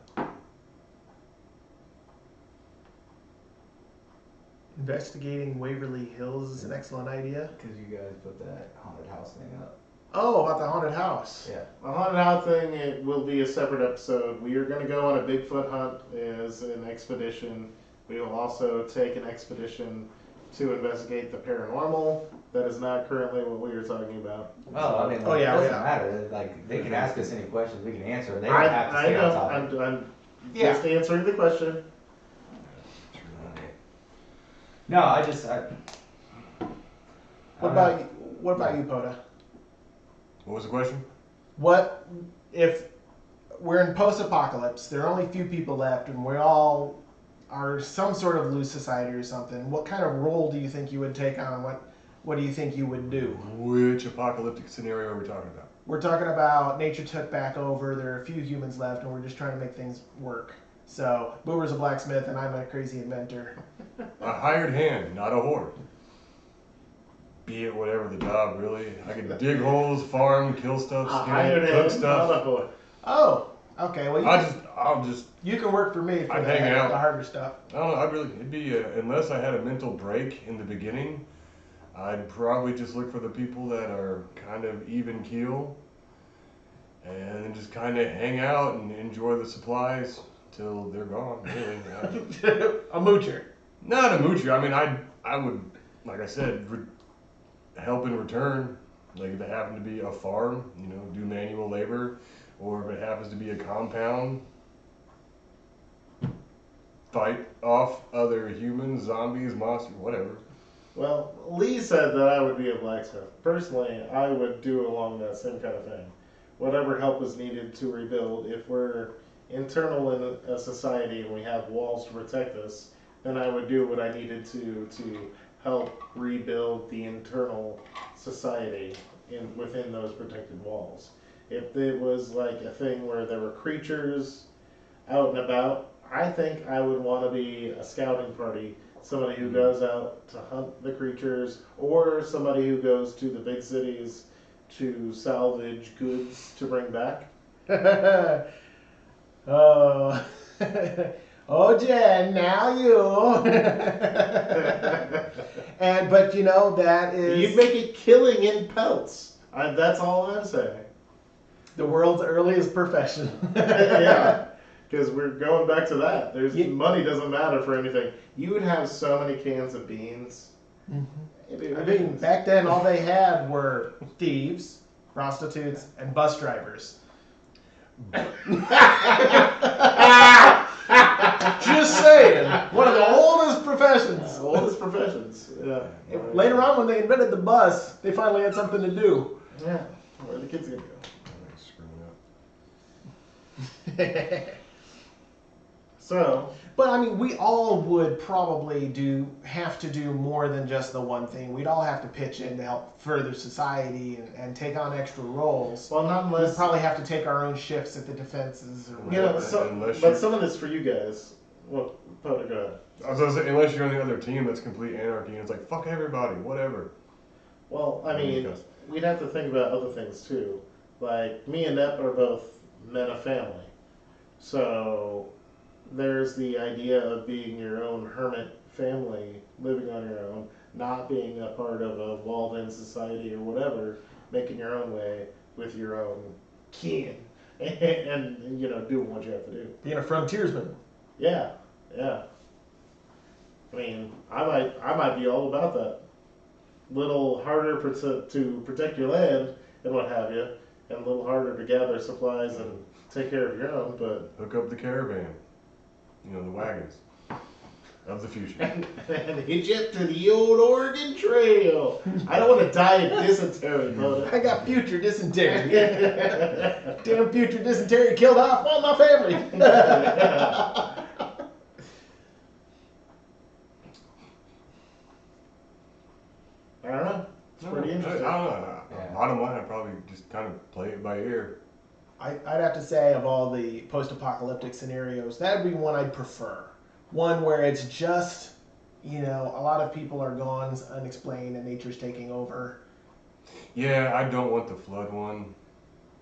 Investigating Waverly Hills is an excellent idea. Because you guys put that haunted house thing up. Oh, about the haunted house. Yeah. A haunted house thing, it will be a separate episode. We are going to go on a Bigfoot hunt as an expedition. We will also take an expedition to investigate the paranormal. That is not currently what we are talking about. Well, I mean, Oh, it yeah, doesn't yeah. matter. Like, they can ask us any questions, we can answer. They don't I have to stay on know. topic. I'm Yeah. just answering the question. No, I just. What about you, Poda? What was the question? What if we're in post-apocalypse? There are only a few people left, and we all are some sort of loose society or something. What kind of role do you think you would take on? What do you think you would do? Which apocalyptic scenario are we talking about? We're talking about nature took back over. There are a few humans left, and we're just trying to make things work. So Boomer's a blacksmith, and I'm a crazy inventor. A hired hand, not a whore. Be it whatever the job, really. I could dig holes, farm, kill stuff, A skin hired it, cook hand, stuff. not a whore. Oh, okay. Well, I'll just. you can work for me for I'd hang the out. harder stuff. I don't know. It'd be unless I had a mental break in the beginning. I'd probably just look for the people that are kind of even keel, and then just kind of hang out and enjoy the supplies till they're gone. Really. A moocher. Not a moocher. I mean, I would, like I said, help in return. Like if it happened to be a farm, do manual labor, or if it happens to be a compound, fight off other humans, zombies, monsters, whatever. Well, Lee said that I would be a blacksmith. Personally, I would do along that same kind of thing. Whatever help is needed to rebuild. If we're internal in a society and we have walls to protect us, then I would do what I needed to help rebuild the internal society within those protected walls. If it was like a thing where there were creatures out and about, I think I would want to be a scouting party. Somebody who goes out to hunt the creatures, or somebody who goes to the big cities to salvage goods to bring back. Oh, oh, Jen, now you. But that is You'd make a killing in pelts. That's all I'm saying. the world's earliest profession. Yeah, because we're going back to that. Yeah. Money doesn't matter for anything. You would have so many cans of beans. It'd be I mean, ridiculous. back then all they had were thieves, prostitutes, and bus drivers. Just saying, one of the oldest professions. Oldest professions. Yeah. Later on, when they invented the bus, they finally had something to do. Yeah. Where are the kids gonna go? So, But I mean, we all would probably have to do more than just the one thing. We'd all have to pitch in to help further society and take on extra roles. well, not We'd unless probably have to take our own shifts at the defenses or you know. whatever. Unless But you- some of this for you guys. Well, Potter, go ahead. I was gonna say, unless you're on the other team, that's complete anarchy, and it's like fuck everybody, whatever. Well, I mean, we'd have to think about other things too. Like me and Nep are both men of family, so there's the idea of being your own hermit family, living on your own, not being a part of a walled-in society or whatever, making your own way with your own kin, and doing what you have to do. Being a frontiersman. Yeah, yeah. I mean, I might be all about that. Little harder to protect your land and what have you, and a little harder to gather supplies and take care of your own, but Hook up the caravan. The wagons of the future. and hitch it to the old Oregon Trail. I don't want to die of dysentery, brother. I got future dysentery. Damn future dysentery killed off all my family. I don't know. It's pretty interesting. I don't know. Yeah. Bottom line, I'd probably just kind of play it by ear. I'd have to say, of all the post-apocalyptic scenarios, that would be one I'd prefer. One where it's just, a lot of people are gone, unexplained, and nature's taking over. Yeah, I don't want the flood one.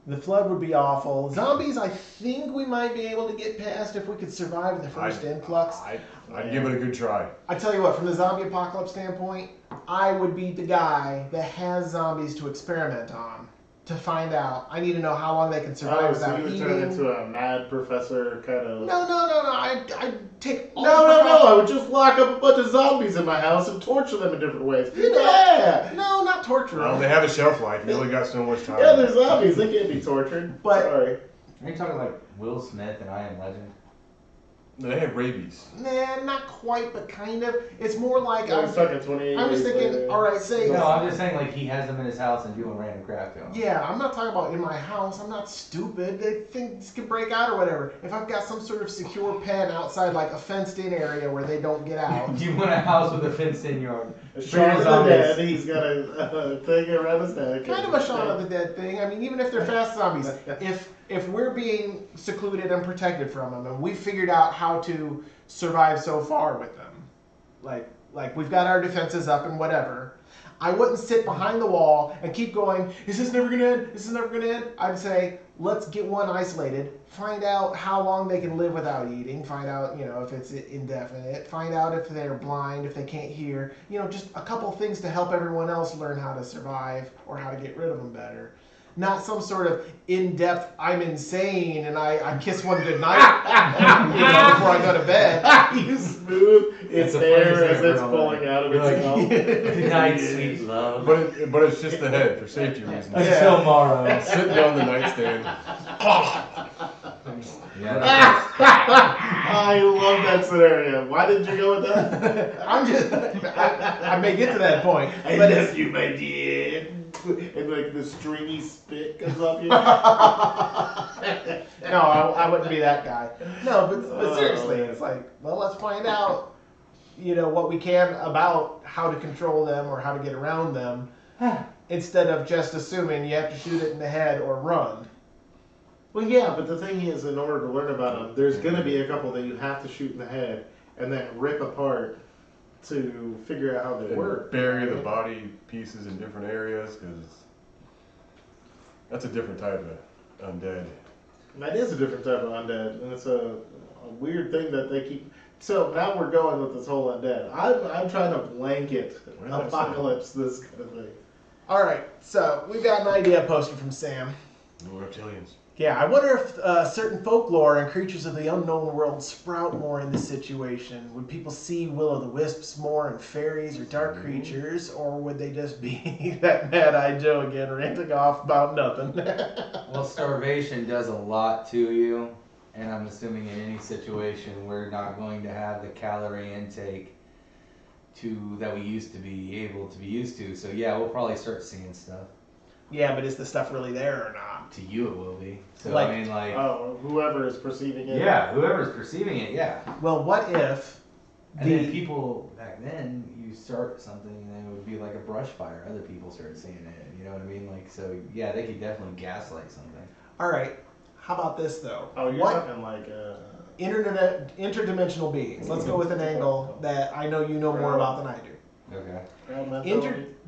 The flood would be awful. Zombies, I think we might be able to get past if we could survive the first influx. I'd give it a good try. I tell you what, from the zombie apocalypse standpoint, I would be the guy that has zombies to experiment on, to find out. I need to know how long they can survive So without you would eating. turn into a mad professor kind of... No. I'd take all No, the I would just lock up a bunch of zombies in my house and torture them in different ways. Yeah! No, not torture Well, them. they have a shelf life. You only got so much time. Yeah, they're zombies. They can't be tortured. But- Sorry. Are you talking like Will Smith and I Am Legend? They have rabies. Nah, not quite, but kind of. It's more like I was talking 28 I was days thinking, later. all right, say. No, I'm just saying like he has them in his house and doing random crap to him. Yeah, I'm not talking about in my house. I'm not stupid. Things can break out or whatever. If I've got some sort of secure pen outside, like a fenced-in area where they don't get out. You want a house with a fenced-in yard? Shaun of the zombies. Dead, he's got a thing around his neck. Kind of a Shaun of the Dead thing. I mean, even if they're fast zombies, if we're being secluded and protected from them, and we've figured out how to survive so far with them, like we've got our defenses up and whatever, I wouldn't sit behind the wall and keep going, is this never gonna end? Is this never gonna end? I'd say, let's get one isolated, find out how long they can live without eating, find out, if it's indefinite, find out if they're blind, if they can't hear, just a couple things to help everyone else learn how to survive or how to get rid of them better. Not some sort of in-depth, I'm insane and I kiss one goodnight, before I go to bed. You smooth its It's a hair funny as it's thing, pulling out of You're its like, mouth. Good night, sweet love. But it's just the head for safety reasons. Until tomorrow. Sitting on the nightstand. Yeah. I love that scenario. Why did you go with that? I may get to that point, I but love you, my dear. And like the stringy spit comes off you. no, I wouldn't be that guy. No, but seriously, it's like, well, let's find out, what we can about how to control them or how to get around them, instead of just assuming you have to shoot it in the head or run. Well, yeah, but the thing is, in order to learn about them, there's going to be a couple that you have to shoot in the head and then rip apart to figure out how they work. Bury the right? body pieces in different areas, because that's a different type of undead. That is a different type of undead, and it's a weird thing that they keep. So now we're going with this whole undead. I'm trying to blanket Well, that's apocalypse, this kind of thing. All right, so we've got an idea posted from Sam. No reptilians. Yeah, I wonder if certain folklore and creatures of the unknown world sprout more in this situation. Would people see will-o'-the-wisps more and fairies or dark creatures, or would they just be that mad-eyed Joe again ranting off about nothing? Well, starvation does a lot to you, and I'm assuming in any situation we're not going to have the calorie intake that we used to be able to be used to. So yeah, we'll probably start seeing stuff. Yeah, but is the stuff really there or not? To you, it will be. So Like- I mean, like, Oh, whoever is perceiving it. yeah, whoever's perceiving it, yeah. Well, what if And then people back then, you start something and then it would be like a brush fire. Other people started seeing it. You know what I mean? Like, so yeah, they could definitely gaslight something. All right, how about this though? Oh, you're what talking like interdimensional beings? Let's go with an angle that I know you know more about than I do. Okay.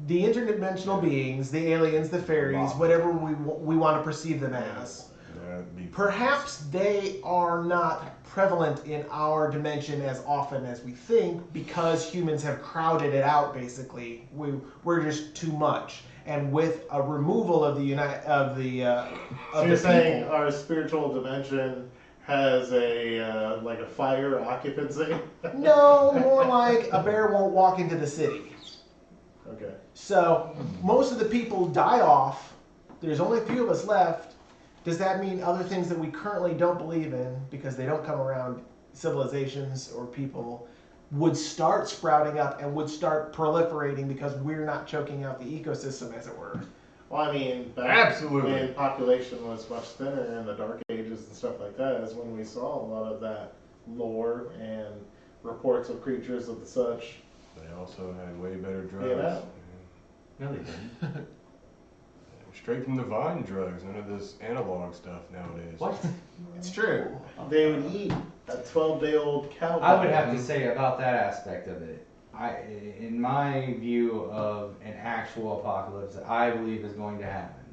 The interdimensional beings, the aliens, the fairies, whatever we want to perceive them as. That'd be Perhaps they are not prevalent in our dimension as often as we think because humans have crowded it out. Basically, we're just too much. And with a removal of the So you're saying our spiritual dimension has a like a fire occupancy? No, more like a bear won't walk into the city. Okay. So most of the people die off. There's only a few of us left. Does that mean other things that we currently don't believe in, because they don't come around, civilizations or people, would start sprouting up and would start proliferating because we're not choking out the ecosystem, as it were? Well, I mean, back Absolutely. when population was much thinner in the Dark Ages and stuff like that is when we saw a lot of that lore and reports of creatures of the such. They also had way better drugs. Yeah. No, they didn't. Straight from the vine drugs, none of this analog stuff nowadays. What? It's true. They would eat a 12-day-old cow. I would have to say about that aspect of it. In my view of an actual apocalypse that I believe is going to happen,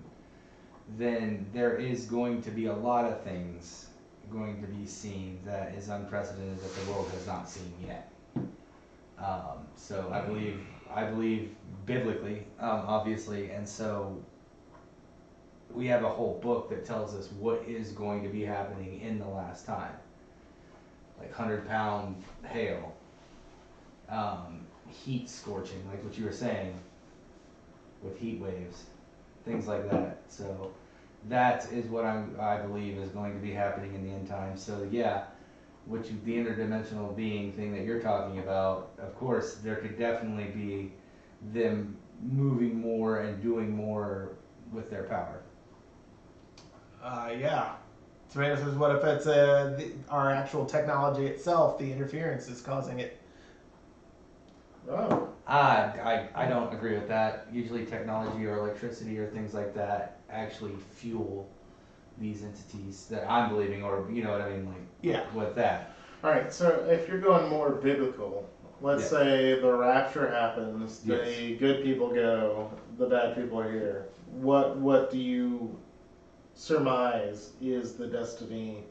then there is going to be a lot of things going to be seen that is unprecedented that the world has not seen yet. So I believe biblically, obviously, and so we have a whole book that tells us what is going to be happening in the last time, like 100-pound hail. Heat scorching, like what you were saying, with heat waves, things like that. So that is what I believe is going to be happening in the end times. So yeah, the interdimensional being thing that you're talking about, of course, there could definitely be them moving more and doing more with their power. Yeah. Tomato says, what if it's our actual technology itself, the interference is causing it? Oh. I don't agree with that. Usually technology or electricity or things like that actually fuel these entities that I'm believing, or you know what I mean, like Yeah. with that. All right, so if you're going more biblical, let's Yeah. say the rapture happens, Yes. the good people go, the bad people are here. What do you surmise is the destiny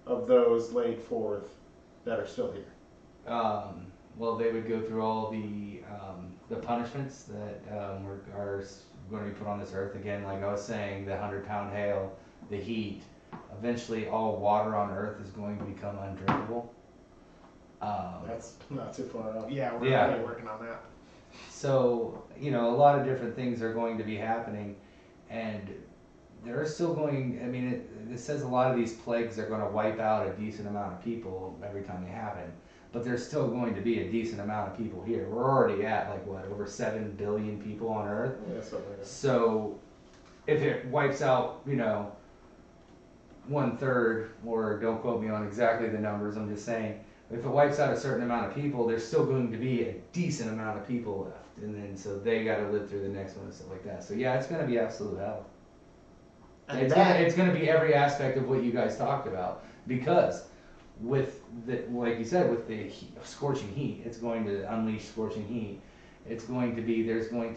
of those laid forth that are still here? Well, they would go through all the punishments that are going to be put on this earth. Again, like I was saying, the 100-pound hail, the heat. Eventually, all water on earth is going to become undrinkable. That's not too far off. Yeah, we're Yeah. already working on that. So, a lot of different things are going to be happening, and there are still going, it says a lot of these plagues are going to wipe out a decent amount of people every time they happen, but there's still going to be a decent amount of people here. We're already at, over 7 billion people on Earth. Yeah, something like that. So, if it wipes out, 1/3, or don't quote me on exactly the numbers, I'm just saying, if it wipes out a certain amount of people, there's still going to be a decent amount of people left. And then, so they got to live through the next one and stuff like that. So yeah, it's going to be absolute hell. And It's going to be every aspect of what you guys talked about, because with like you said, with the scorching heat, it's going to unleash scorching heat. There's going to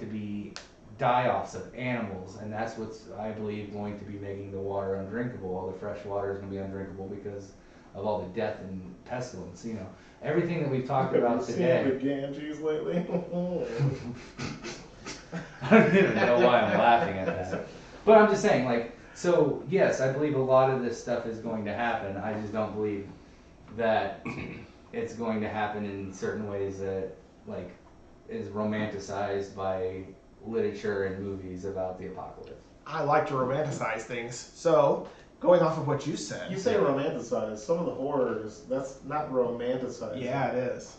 be die-offs of animals, and that's what's, I believe, going to be making the water undrinkable. All the fresh water is going to be undrinkable because of all the death and pestilence. Everything that we've talked about Have you today. seen the Ganges lately? I don't even know why I'm laughing at that. But I'm just saying, so yes, I believe a lot of this stuff is going to happen. I just don't believe that it's going to happen in certain ways that, is romanticized by literature and movies about the apocalypse. I like to romanticize things. So, going off of what you said. You say romanticize. Some of the horrors, that's not romanticizing. Yeah, it is.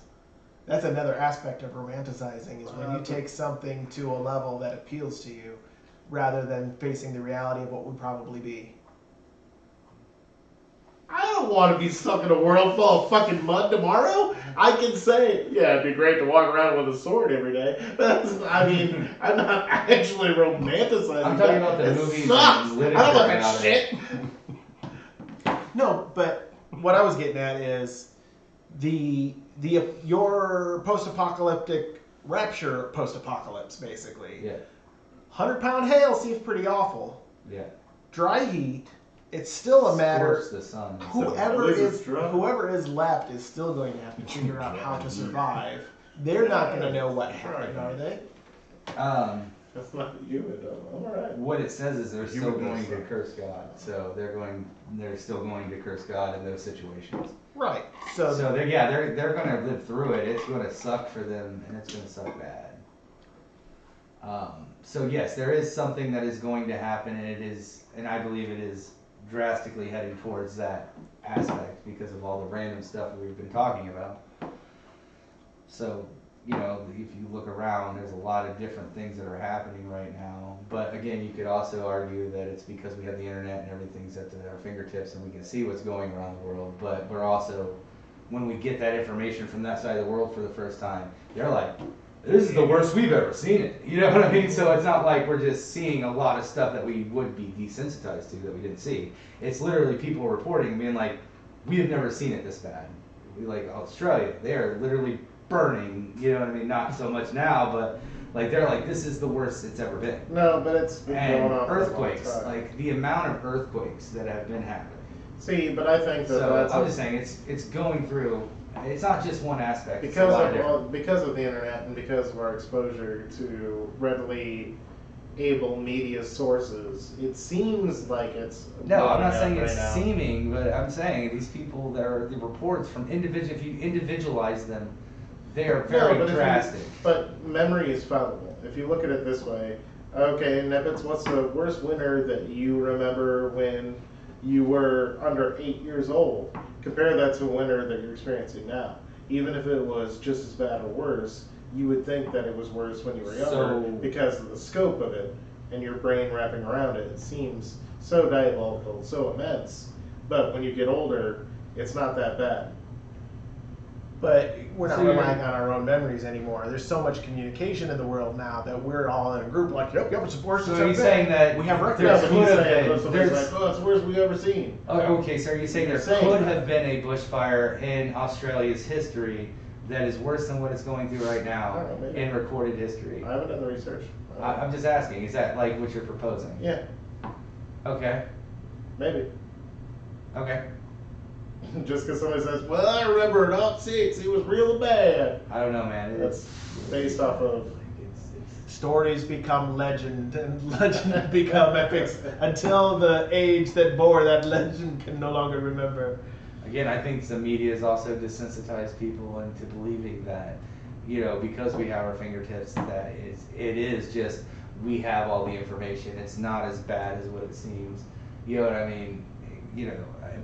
That's another aspect of romanticizing, is when you take something to a level that appeals to you rather than facing the reality of what would probably be. I don't want to be stuck in a world full of fucking mud tomorrow. I can say, yeah, it'd be great to walk around with a sword every day. I'm not actually romanticizing. I'm talking about the It movies sucks. and literature I don't about like shit. No, but what I was getting at is your post-apocalyptic rapture post-apocalypse, basically. Yeah. 100-pound hail seems pretty awful. Yeah. Dry heat, it's still a matter. Scorch the sun. Whoever At least it's is dry. whoever is left is still going to have to figure out how to survive. They're not going to know what happened, are they? That's not humid though. I'm alright. What it says is they're still Human going does to suck. curse God. So they're still going to curse God in those situations. Right. So they're going to live through it. It's going to suck for them, and it's going to suck bad. So yes, there is something that is going to happen, and I believe it is drastically heading towards that aspect because of all the random stuff that we've been talking about. So, if you look around, there's a lot of different things that are happening right now. But again, you could also argue that it's because we have the internet and everything's at our fingertips and we can see what's going around the world. But we're also, when we get that information from that side of the world for the first time, they're like, this is the worst we've ever seen it. You know what I mean? So it's not like we're just seeing a lot of stuff that we would be desensitized to that we didn't see. It's literally people reporting, being like, we have never seen it this bad. Like Australia, they are literally burning, you know what I mean? Not so much now, but like they're like, this is the worst it's ever been. No, but it's been And going on for a long earthquakes, time. like the amount of earthquakes that have been happening. See, but I think that So that's I'm just saying, it's going through. It's not just one aspect. It's a because lot of different. because of the internet and because of our exposure to readily able media sources. It seems like it's No, I'm not blowing up saying right it's now. seeming, but I'm saying these people that are the reports from if you individualize them, they are very No, but drastic. But memory is fallible. If you look at it this way, okay, Nippets, what's the worst winter that you remember when you were under 8 years old? Compare that to a winter that you're experiencing now. Even if it was just as bad or worse, you would think that it was worse when you were younger So- because of the scope of it and your brain wrapping around it. It seems so diabolical, so immense. But when you get older, it's not that bad. But we're not So you're- relying on our own memories anymore. There's so much communication in the world now that we're all in a group like, yep, it's the worst So it's are ever you been. saying that we have records. there Yeah, but he's could have saying, been- somebody's there's- like, oh, it's the worst we've ever seen. Oh, okay, so are you saying You're there saying could that. have been a bushfire in Australia's history that is worse than what it's going through right now I don't know, maybe. in recorded history? I haven't done the research. I'm just asking, is that like what you're proposing? Yeah, Okay, maybe. okay. Just because somebody says, well, I remember in 06, it was real bad. I don't know, man. That's based off of. Stories become legend, and legend become epics until the age that bore that legend can no longer remember. Again, I think the media has also desensitized people into believing that, because we have our fingertips, that it is just, we have all the information. It's not as bad as what it seems. You know what I mean?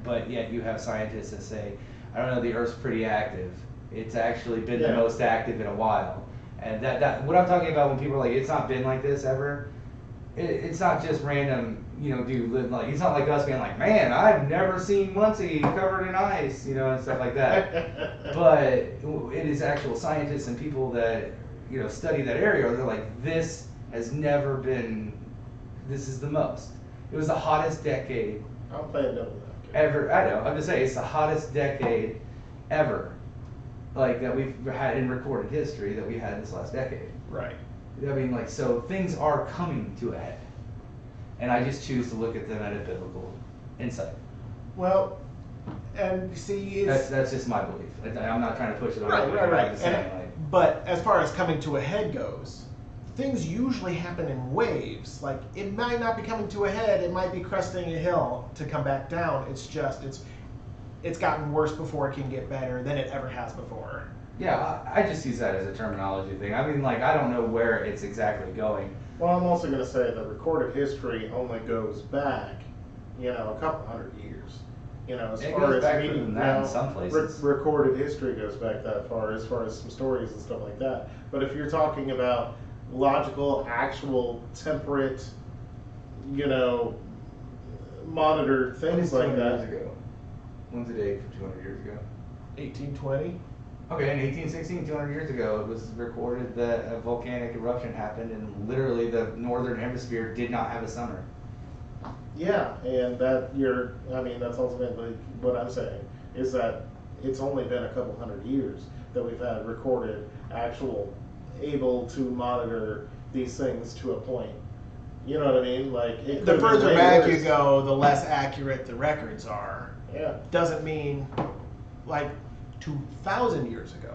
But yet you have scientists that say, I don't know, the Earth's pretty active. It's actually been the Yeah. most active in a while. And that what I'm talking about when people are like, it's not been like this ever. It's not just random, dude. Like, it's not like us being like, man, I've never seen Muncie covered in ice, and stuff like that. But it is actual scientists and people that study that area. They're like, this has never been. This is the most. It was the hottest decade I'm playing double now. ever. I know. I'm just saying it's the hottest decade ever, like that we've had in recorded history that we had this last decade. Right. I mean, like, so things are coming to a head, and I just choose to look at them at a biblical insight. Well, and you see, it's That's just my belief. I'm not trying to push it on anybody. I'm right. just saying, like, But as far as coming to a head goes, things usually happen in waves. Like, it might not be coming to a head, it might be cresting a hill to come back down. It's just, it's gotten worse before it can get better than it ever has before. yeah, I just use that as a terminology thing. I mean, like, I don't know where it's exactly going. Well, I'm also going to say that recorded history only goes back, a couple hundred years. As It far goes as back media, further than that in some places. recorded history goes back that far as some stories and stuff like that. But if you're talking about logical, actual, temperate, monitored things like that. ago? When's the date for 200 years ago? 1820. Okay, in 1816, 200 years ago, it was recorded that a volcanic eruption happened, and literally the northern hemisphere did not have a summer. Yeah, and that's ultimately what I'm saying, is that it's only been a couple hundred years that we've had recorded, actual, able to monitor these things to a point. You know what I mean? Like it The could've been further way back you worse. go, the less accurate the records are. Yeah. Doesn't mean like 2,000 years ago,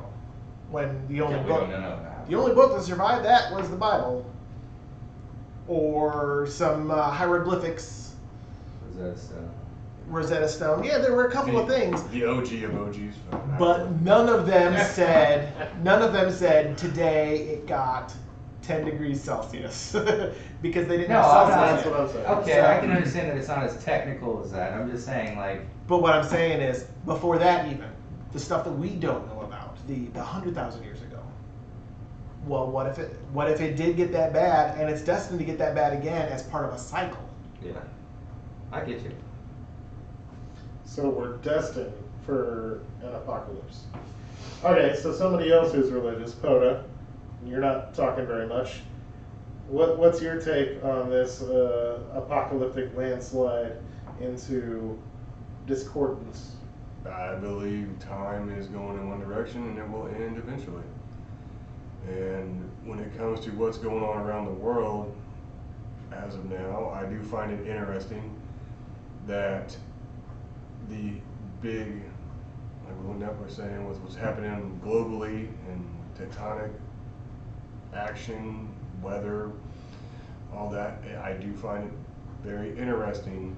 when the only Yeah, we book don't know that. the only book that survived that was the Bible, or some hieroglyphics, Rosetta Stone. Yeah, there were a couple of things, The OG of OGs. but none of them said today it got 10 degrees Celsius because they didn't No, have I'm Celsius. That's yet. what I'm saying. Okay, So- I can understand that it's not as technical as that. I'm just saying, like, But what I'm saying is, before that even, the stuff that we don't know about, the 100,000 years ago. Well, what if it did get that bad, and it's destined to get that bad again as part of a cycle? yeah, I get you. So we're destined for an apocalypse. Okay, so somebody else who's religious, Poda, you're not talking very much. What's your take on this apocalyptic landslide into discordance? I believe time is going in one direction and it will end eventually. And when it comes to what's going on around the world, as of now, I do find it interesting that the big, like what Nepp was saying, with what's happening globally and tectonic action, weather, all that, I do find it very interesting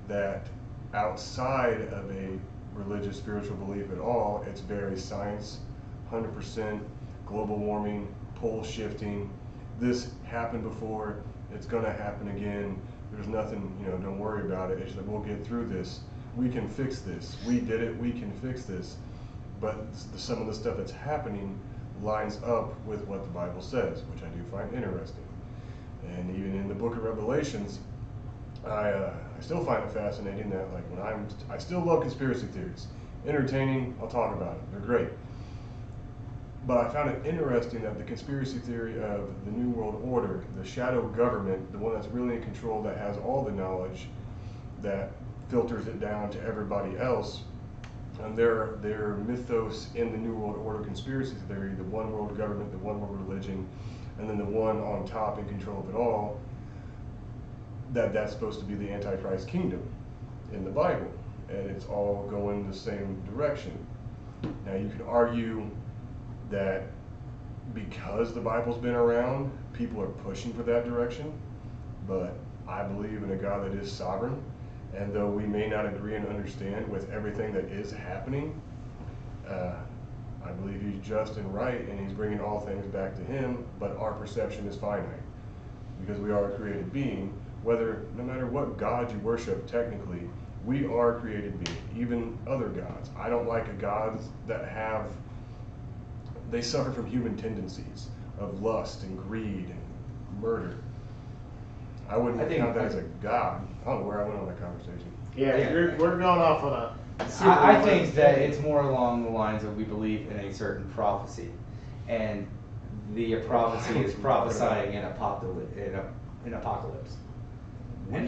that outside of a religious spiritual belief at all, it's very science, 100% global warming, pole shifting. This happened before, it's gonna happen again. There's nothing, don't worry about it. It's like, we'll get through this. We can fix this. We did it, we can fix this. But some of the stuff that's happening lines up with what the Bible says, which I do find interesting. And even in the book of Revelations, I still find it fascinating that, like, I still love conspiracy theories. Entertaining, I'll talk about it. They're great. But I found it interesting that the conspiracy theory of the New World Order, the shadow government, the one that's really in control, that has all the knowledge, that filters it down to everybody else, and their mythos in the New World Order conspiracy theory, the one world government, the one world religion, and then the one on top in control of it all, that's supposed to be the Antichrist kingdom in the Bible, and it's all going the same direction. Now you could argue that because the Bible's been around, people are pushing for that direction, but I believe in a God that is sovereign, and though we may not agree and understand with everything that is happening, I believe he's just and right, and he's bringing all things back to him, but our perception is finite, because we are a created being. No matter what God you worship, technically, we are a created being, even other gods. I don't like gods that they suffer from human tendencies of lust and greed and murder. I wouldn't count that as a god. I don't know where I went on that conversation. Yeah, we're going off on a super I think that it's more along the lines of we believe in a certain prophecy, and the prophecy is prophesying an apocalypse, and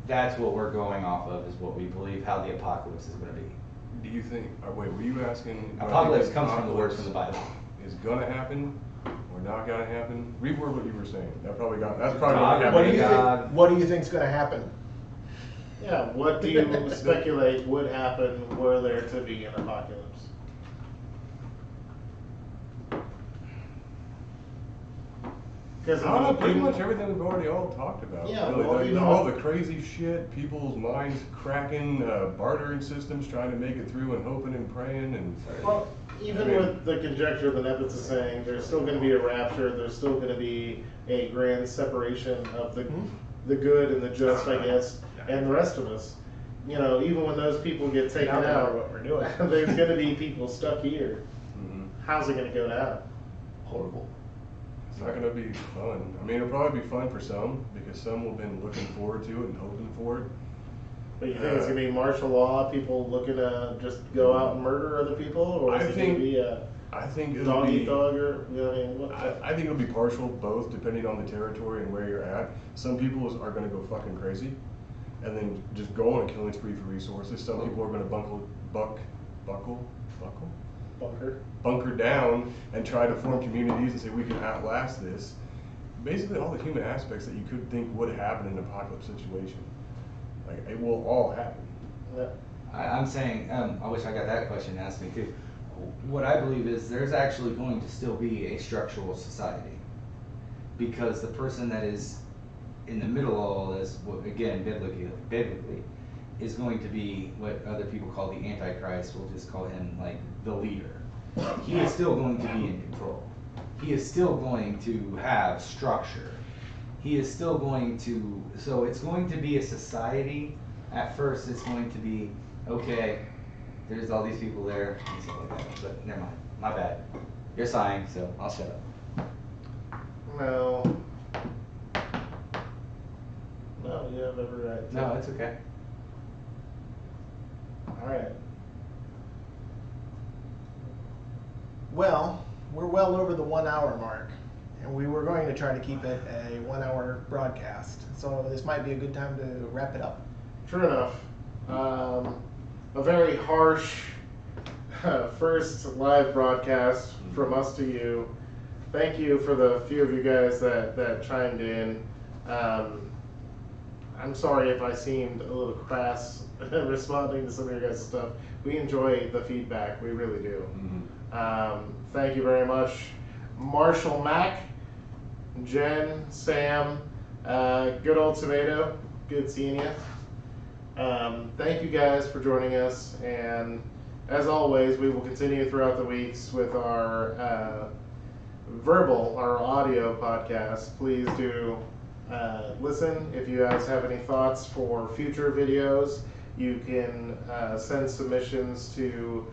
that's what we're going off of, is what we believe how the apocalypse is going to be. Do you think? Wait, were you asking? Apocalypse comes from the words from the Bible. Is gonna happen or not gonna happen? Reword what you were saying. That's probably what God, happened. What do you think's going to happen? Yeah, what do you speculate would happen were there to be an apocalypse? Because I don't know, pretty much everything we've already all talked about. Yeah, really. well, even all the crazy shit, people's minds cracking, bartering systems, trying to make it through and hoping and praying and. Well, even with the conjecture that Neppitz is saying, there's still going to be a rapture. There's still going to be a grand separation of the good and the just, I guess, and the rest of us. Even when those people get taken out, what we're doing. there's going to be people stuck here. Mhm. How's it going to go down? Horrible. It's not gonna be fun. I mean, it'll probably be fun for some because some will have been looking forward to it and hoping for it. But you think it's going to be martial law, people looking to just go out and murder other people? Or is it going to be a I think it'll dog be. eat dog? Or, what's that? I think it'll be partial, both, depending on the territory and where you're at. Some people are going to go fucking crazy, and then just go on a killing spree for resources. Some people are going to bunker down and try to form communities and say we can outlast this. basically all the human aspects that you could think would happen in an apocalypse situation. Like, it will all happen. I'm saying, I wish I got that question asked me too. What I believe is there's actually going to still be a structural society, because the person that is in the middle of all this, again, biblically, is going to be what other people call the Antichrist. We'll just call him like the leader. He is still going to be in control. He is still going to have structure. He is still going to, so it's going to be a society. At first it's going to be, okay, there's all these people there and stuff like that, but never mind, my bad. You're sighing, so I'll shut up. No. No, you have every right to. No, it's okay. Alright. Well, we're well over the 1 hour mark, and we were going to try to keep it a 1 hour broadcast. So this might be a good time to wrap it up. True enough. A very harsh first live broadcast from us to you. Thank you for the few of you guys that chimed in. I'm sorry if I seemed a little crass responding to some of your guys' stuff. We enjoy the feedback, we really do. Thank you very much. Marshall Mack, Jen, Sam, good old Tomato, good seeing you. Thank you guys for joining us, and as always, we will continue throughout the weeks with our our audio podcast. Please do listen. If you guys have any thoughts for future videos, you can send submissions to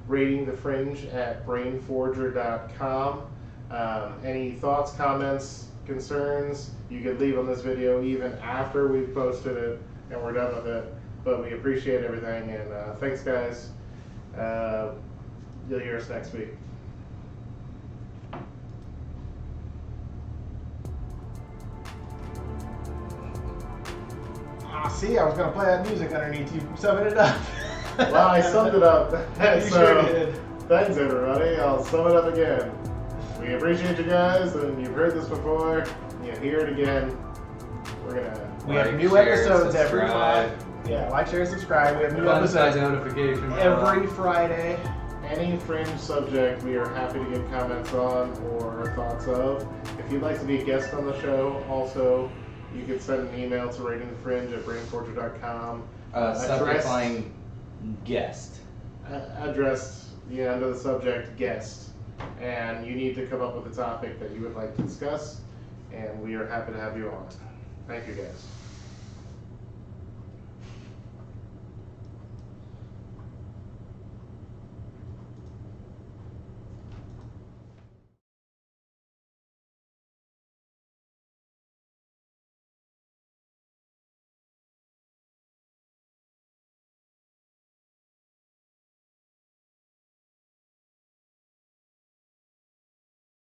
ratingthefringe@brainforger.com. Any thoughts, comments, concerns, you can leave on this video even after we've posted it and we're done with it. But we appreciate everything, and thanks, guys. You'll hear us next week. See, I was going to play that music underneath you, summing it up. Well, I summed it up. You sure did. Thanks, everybody. I'll sum it up again. We appreciate you guys, and you've heard this before. You hear it again. We have new share, episodes every subscribe. Friday. Yeah, like, share, subscribe. We have new Notification episodes every Friday. Any Fringe subject we are happy to get comments on or thoughts of. If you'd like to be a guest on the show, also, you can send an email to ratingthefringe@brainforger.com. Subject line guest. Addressed under the subject guest. And you need to come up with a topic that you would like to discuss, and we are happy to have you on. Thank you, guys.